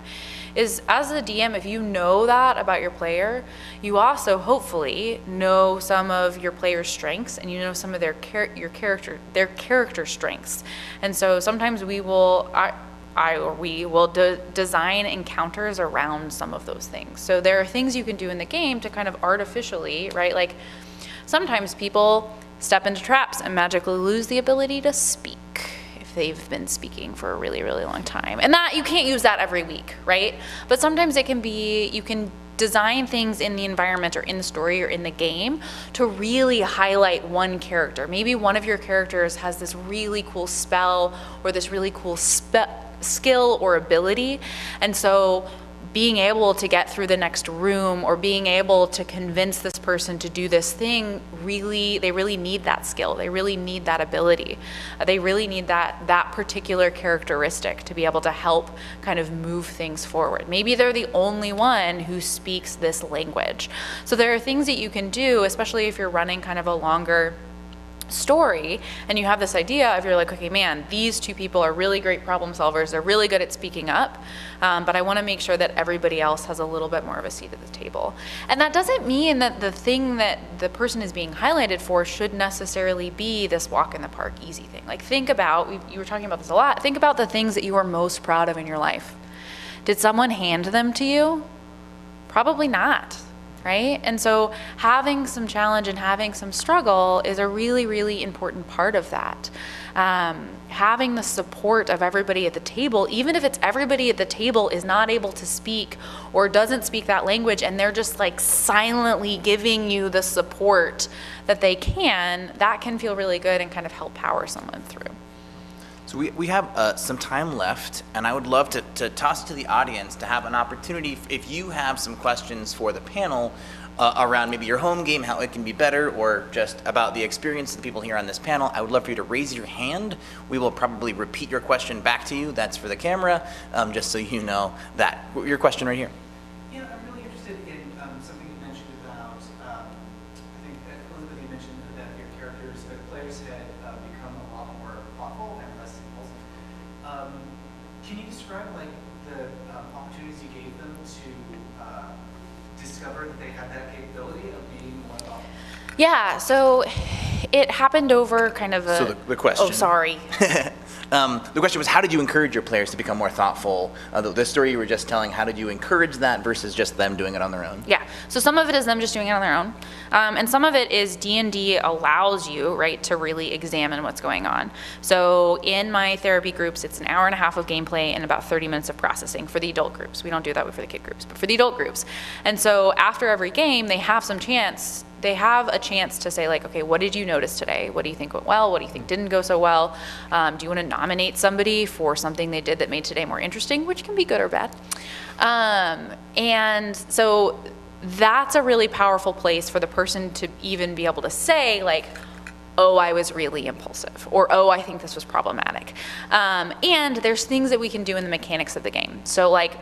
Is as a DM, if you know that about your player, you also hopefully know some of your player's strengths, and you know some of their character strengths. And so sometimes we will design encounters around some of those things. So there are things you can do in the game to kind of artificially, right? Like sometimes people step into traps and magically lose the ability to speak if they've been speaking for a really, really long time. And that you can't use that every week, right? But sometimes it can be, you can design things in the environment or in the story or in the game to really highlight one character. Maybe one of your characters has this really cool spell or this really cool skill or ability, and so being able to get through the next room or being able to convince this person to do this thing, they really need that skill. They really need that ability. They really need that particular characteristic to be able to help kind of move things forward. Maybe they're the only one who speaks this language. So there are things that you can do, especially if you're running kind of a longer story, and you have this idea of, you're like, okay, man, these two people are really great problem solvers, they're really good at speaking up, but I want to make sure that everybody else has a little bit more of a seat at the table. And that doesn't mean that the thing that the person is being highlighted for should necessarily be this walk in the park easy thing. Like, think about, you were talking about this a lot, think about the things that you are most proud of in your life. Did someone hand them to you? Probably not. Right? And so having some challenge and having some struggle is a really, really important part of that. Having the support of everybody at the table, even if it's everybody at the table is not able to speak or doesn't speak that language, and they're just like silently giving you the support that they can, that can feel really good and kind of help power someone through. So we have some time left, and I would love to toss to the audience to have an opportunity, if you have some questions for the panel around maybe your home game, how it can be better, or just about the experience of the people here on this panel, I would love for you to raise your hand. We will probably repeat your question back to you. That's for the camera, just so you know that. Your question right here. Yeah, I'm really interested in something you mentioned about, I think Elizabeth, you mentioned that your characters, the players had become a lot more thoughtful and less impulsive. Can you describe like the opportunities you gave them to discover that they had that capability of being more thoughtful? Yeah, so it happened over kind of a... So the question. Oh, sorry. The question was, how did you encourage your players to become more thoughtful? The story you were just telling, how did you encourage that versus just them doing it on their own? Yeah, so some of it is them just doing it on their own. And some of it is D&D allows you, right, to really examine what's going on. So in my therapy groups, it's an hour and a half of gameplay and about 30 minutes of processing for the adult groups. We don't do that for the kid groups, but for the adult groups. And so after every game, they have a chance to say, like, okay, what did you notice today? What do you think went well? What do you think didn't go so well? Do you want to nominate somebody for something they did that made today more interesting, which can be good or bad? And so that's a really powerful place for the person to even be able to say, like, oh, I was really impulsive, or oh, I think this was problematic. And there's things that we can do in the mechanics of the game. So, like,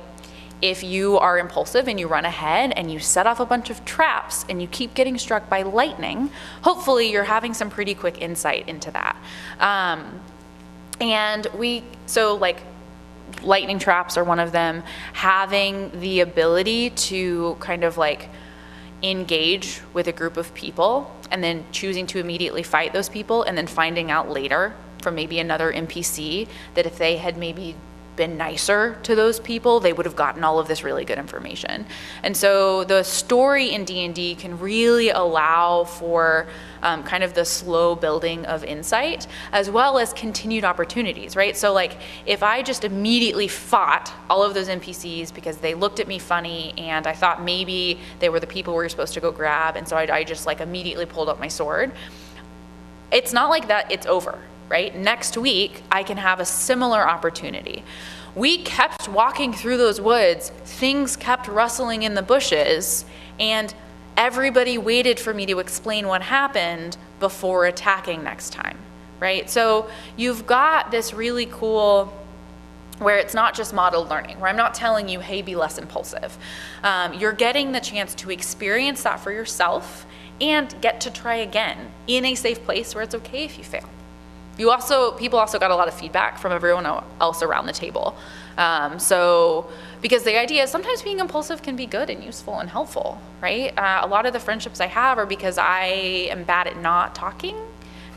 if you are impulsive and you run ahead and you set off a bunch of traps and you keep getting struck by lightning, hopefully you're having some pretty quick insight into that. So like lightning traps are one of them. Having the ability to kind of like engage with a group of people and then choosing to immediately fight those people and then finding out later from maybe another NPC that if they had maybe been nicer to those people, they would have gotten all of this really good information. And so the story in D&D can really allow for kind of the slow building of insight as well as continued opportunities, right? So like if I just immediately fought all of those NPCs because they looked at me funny and I thought maybe they were the people we were supposed to go grab, and so I just like immediately pulled up my sword, it's not like that it's over. Right? Next week, I can have a similar opportunity. We kept walking through those woods, things kept rustling in the bushes, and everybody waited for me to explain what happened before attacking next time, right? So you've got this really cool, where it's not just modeled learning, where I'm not telling you, hey, be less impulsive. You're getting the chance to experience that for yourself and get to try again in a safe place where it's okay if you fail. People also got a lot of feedback from everyone else around the table. Because the idea is sometimes being impulsive can be good and useful and helpful, right? A lot of the friendships I have are because I am bad at not talking.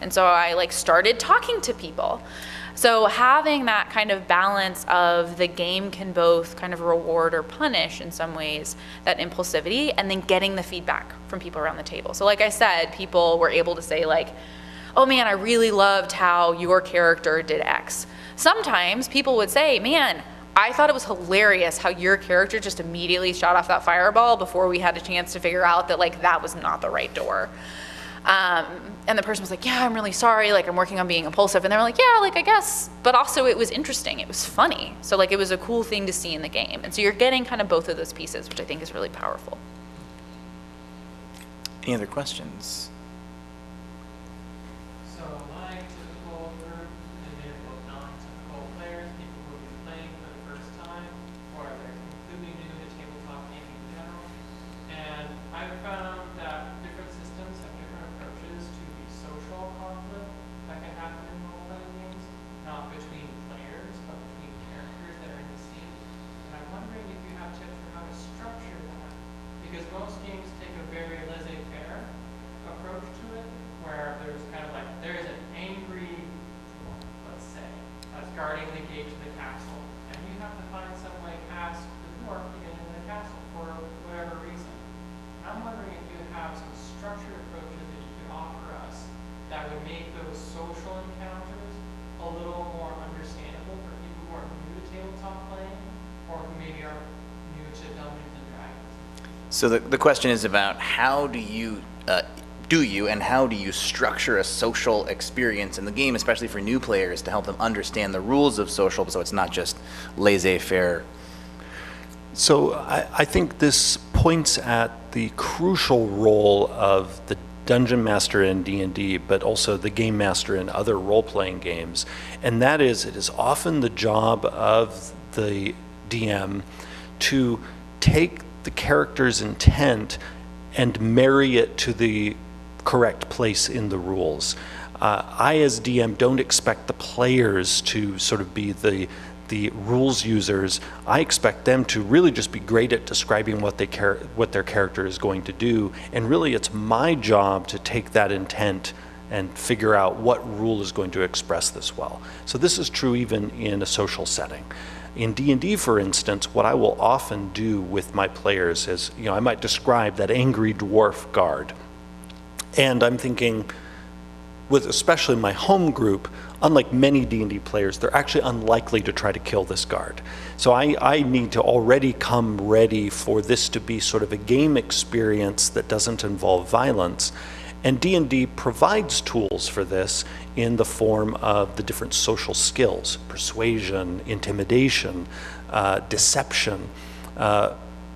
And so I like started talking to people. So having that kind of balance of the game can both kind of reward or punish in some ways that impulsivity, and then getting the feedback from people around the table. So like I said, people were able to say like, oh man, I really loved how your character did X. Sometimes people would say, man, I thought it was hilarious how your character just immediately shot off that fireball before we had a chance to figure out that like that was not the right door. And the person was like, yeah, I'm really sorry, like I'm working on being impulsive. And they were like, yeah, like I guess, but also it was interesting, it was funny. So like it was a cool thing to see in the game. And so you're getting kind of both of those pieces, which I think is really powerful. Any other questions? that would make those social encounters a little more understandable for people who are new to tabletop playing, or who maybe are new to Dungeons and Dragons. So the question is about how do you structure a social experience in the game, especially for new players, to help them understand the rules of social, so it's not just laissez-faire. So I think this points at the crucial role of the dungeon master in D&D, but also the game master in other role-playing games. And that is, it is often the job of the DM to take the character's intent and marry it to the correct place in the rules. I, as DM, don't expect the players to sort of be the rules users. I expect them to really just be great at describing what their character is going to do, and really it's my job to take that intent and figure out what rule is going to express this well. So this is true even in a social setting. In D&D, for instance, what I will often do with my players is, I might describe that angry dwarf guard, and I'm thinking, with especially my home group, unlike many D&D players, they're actually unlikely to try to kill this guard. So I need to already come ready for this to be sort of a game experience that doesn't involve violence. And D&D provides tools for this in the form of the different social skills: persuasion, intimidation, deception,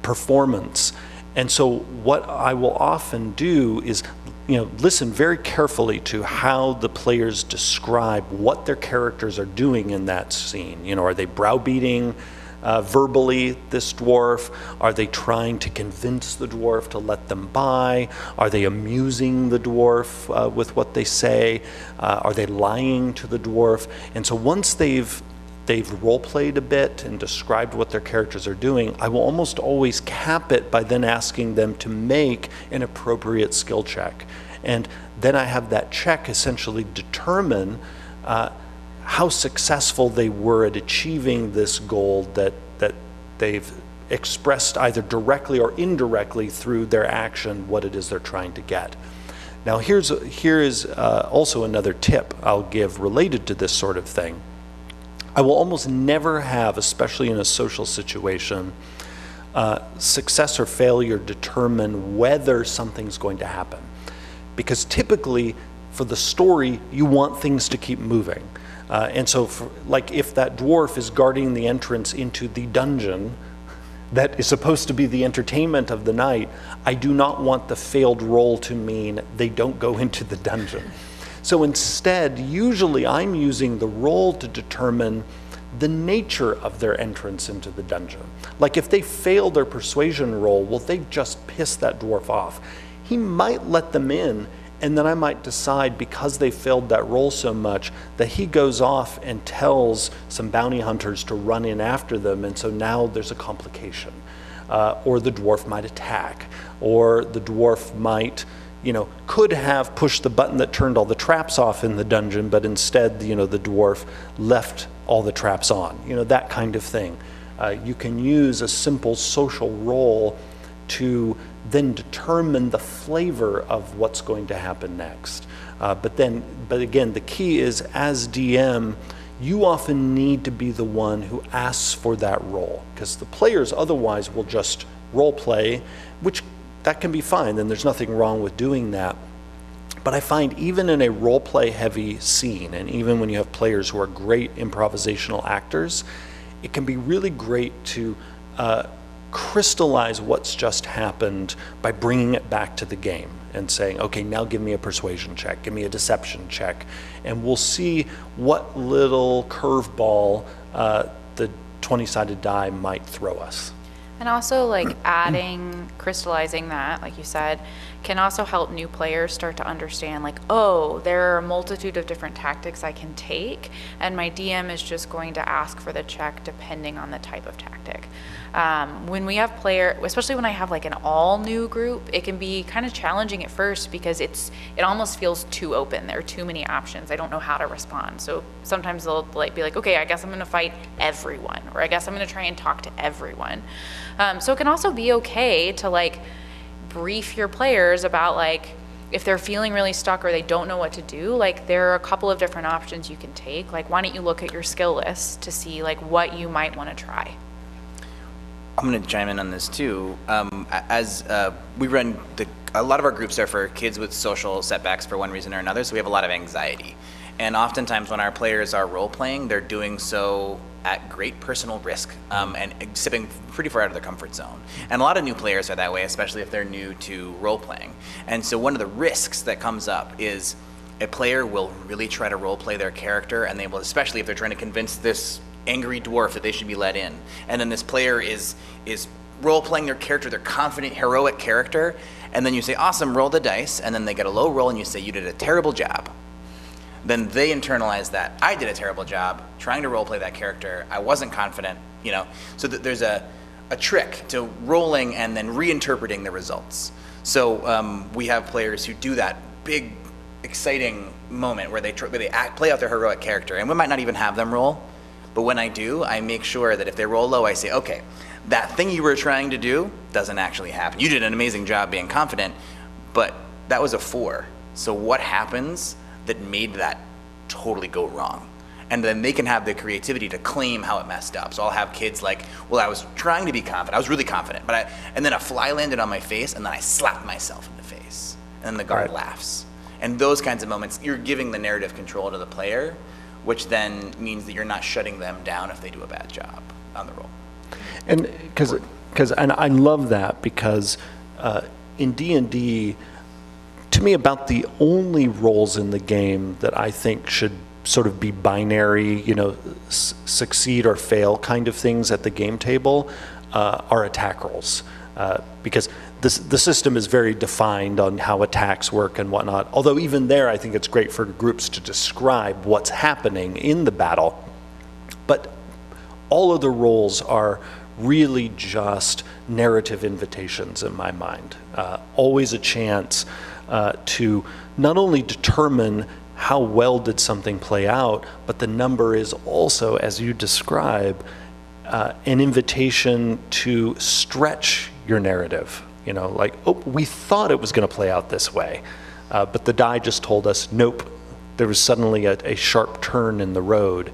performance. And so what I will often do is listen very carefully to how the players describe what their characters are doing in that scene. Are they browbeating verbally this dwarf? Are they trying to convince the dwarf to let them by? Are they amusing the dwarf with what they say? Are they lying to the dwarf? And so once they've role-played a bit and described what their characters are doing, I will almost always cap it by then asking them to make an appropriate skill check. And then I have that check essentially determine how successful they were at achieving this goal that they've expressed either directly or indirectly through their action, what it is they're trying to get. Now here is also another tip I'll give related to this sort of thing. I will almost never have, especially in a social situation, success or failure determine whether something's going to happen. Because typically, for the story, you want things to keep moving. And so, if that dwarf is guarding the entrance into the dungeon that is supposed to be the entertainment of the night, I do not want the failed roll to mean they don't go into the dungeon. So instead, usually I'm using the roll to determine the nature of their entrance into the dungeon. Like if they fail their persuasion roll, well, they just piss that dwarf off. He might let them in, and then I might decide, because they failed that roll so much, that he goes off and tells some bounty hunters to run in after them, and so now there's a complication. Or the dwarf might attack, or the dwarf might could have pushed the button that turned all the traps off in the dungeon, but instead, the dwarf left all the traps on, that kind of thing. You can use a simple social role to then determine the flavor of what's going to happen next. But again, the key is, as DM, you often need to be the one who asks for that role, because the players otherwise will just role play, which that can be fine, and there's nothing wrong with doing that. But I find even in a role play heavy scene, and even when you have players who are great improvisational actors, it can be really great to crystallize what's just happened by bringing it back to the game and saying, okay, now give me a persuasion check, give me a deception check, and we'll see what little curveball the 20-sided die might throw us. And also crystallizing that, like you said, can also help new players start to understand, oh, there are a multitude of different tactics I can take, and my DM is just going to ask for the check depending on the type of tactic. When we have especially when I have an all new group, it can be kind of challenging at first because it almost feels too open. There are too many options. I don't know how to respond. So sometimes they'll be like, okay, I guess I'm going to fight everyone, or I guess I'm going to try and talk to everyone. So it can also be okay to brief your players about if they're feeling really stuck or they don't know what to do, like there are a couple of different options you can take. Like why don't you look at your skill list to see like what you might want to try. I'm going to chime in on this too. As we run, a lot of our groups are for kids with social setbacks for one reason or another, so we have a lot of anxiety. And oftentimes when our players are role-playing, they're doing so at great personal risk and stepping pretty far out of their comfort zone. And a lot of new players are that way, especially if they're new to role-playing. And so one of the risks that comes up is a player will really try to role-play their character, and they will, especially if they're trying to convince this angry dwarf that they should be let in. And then this player is role-playing their character, their confident, heroic character, and then you say, awesome, roll the dice, and then they get a low roll and you say, you did a terrible job. Then they internalize that, I did a terrible job trying to role-play that character, I wasn't confident, you know. So there's a trick to rolling and then reinterpreting the results. So we have players who do that big, exciting moment where they play out their heroic character, and we might not even have them roll, but when I do, I make sure that if they roll low, I say, okay, that thing you were trying to do doesn't actually happen. You did an amazing job being confident, but that was a 4. So what happens that made that totally go wrong? And then they can have the creativity to claim how it messed up. So I'll have kids like, well, I was trying to be confident. I was really confident, and then a fly landed on my face, and then I slapped myself in the face. And then the guard laughs. And those kinds of moments, you're giving the narrative control to the player, which then means that you're not shutting them down if they do a bad job on the roll. And and I love that because in D&D, to me, about the only roles in the game that I think should sort of be binary, you know, succeed or fail kind of things at the game table are attack rolls. Because the system is very defined on how attacks work and whatnot. Although even there, I think it's great for groups to describe what's happening in the battle. But all of the roles are really just narrative invitations in my mind. Always a chance to not only determine how well did something play out, but the number is also, as you describe, an invitation to stretch your narrative. You know, like, oh, we thought it was going to play out this way, but the die just told us, nope, there was suddenly a sharp turn in the road.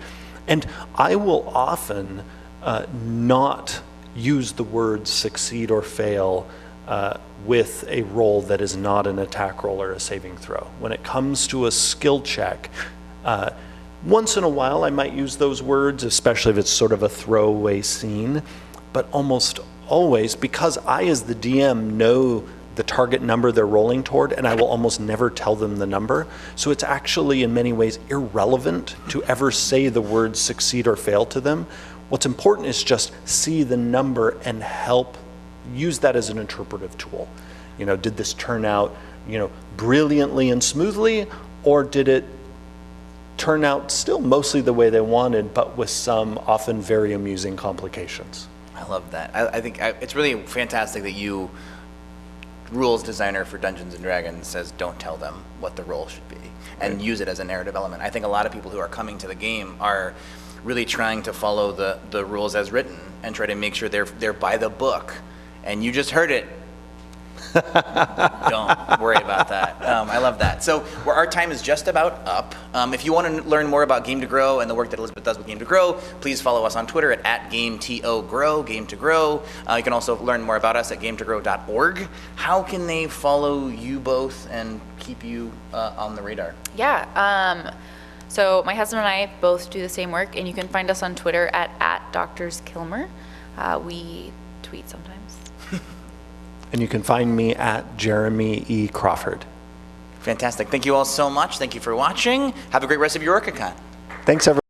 And I will often not use the words succeed or fail with a roll that is not an attack roll or a saving throw. When it comes to a skill check, once in a while I might use those words, especially if it's sort of a throwaway scene, but almost always, because I as the DM know the target number they're rolling toward, and I will almost never tell them the number. So it's actually in many ways irrelevant to ever say the words succeed or fail to them. What's important is just see the number and help use that as an interpretive tool. You know, did this turn out, you know, brilliantly and smoothly, or did it turn out still mostly the way they wanted, but with some often very amusing complications? I love that. I think it's really fantastic that you, rules designer for Dungeons and Dragons, says don't tell them what the role should be and use it as a narrative element. I think a lot of people who are coming to the game are really trying to follow the rules as written and try to make sure they're by the book. And you just heard it. Don't worry about that. I love that. So our time is just about up. If you want to learn more about Game to Grow and the work that Elizabeth does with Game to Grow, please follow us on Twitter at GameToGrow, Game to Grow. You can also learn more about us at GameToGrow.org. How can they follow you both and keep you on the radar? Yeah. So my husband and I both do the same work, and you can find us on Twitter at Drs. Gilmer. We tweet sometimes. And you can find me at Jeremy E. Crawford. Fantastic. Thank you all so much. Thank you for watching. Have a great rest of your OrcaCon. Thanks, everyone.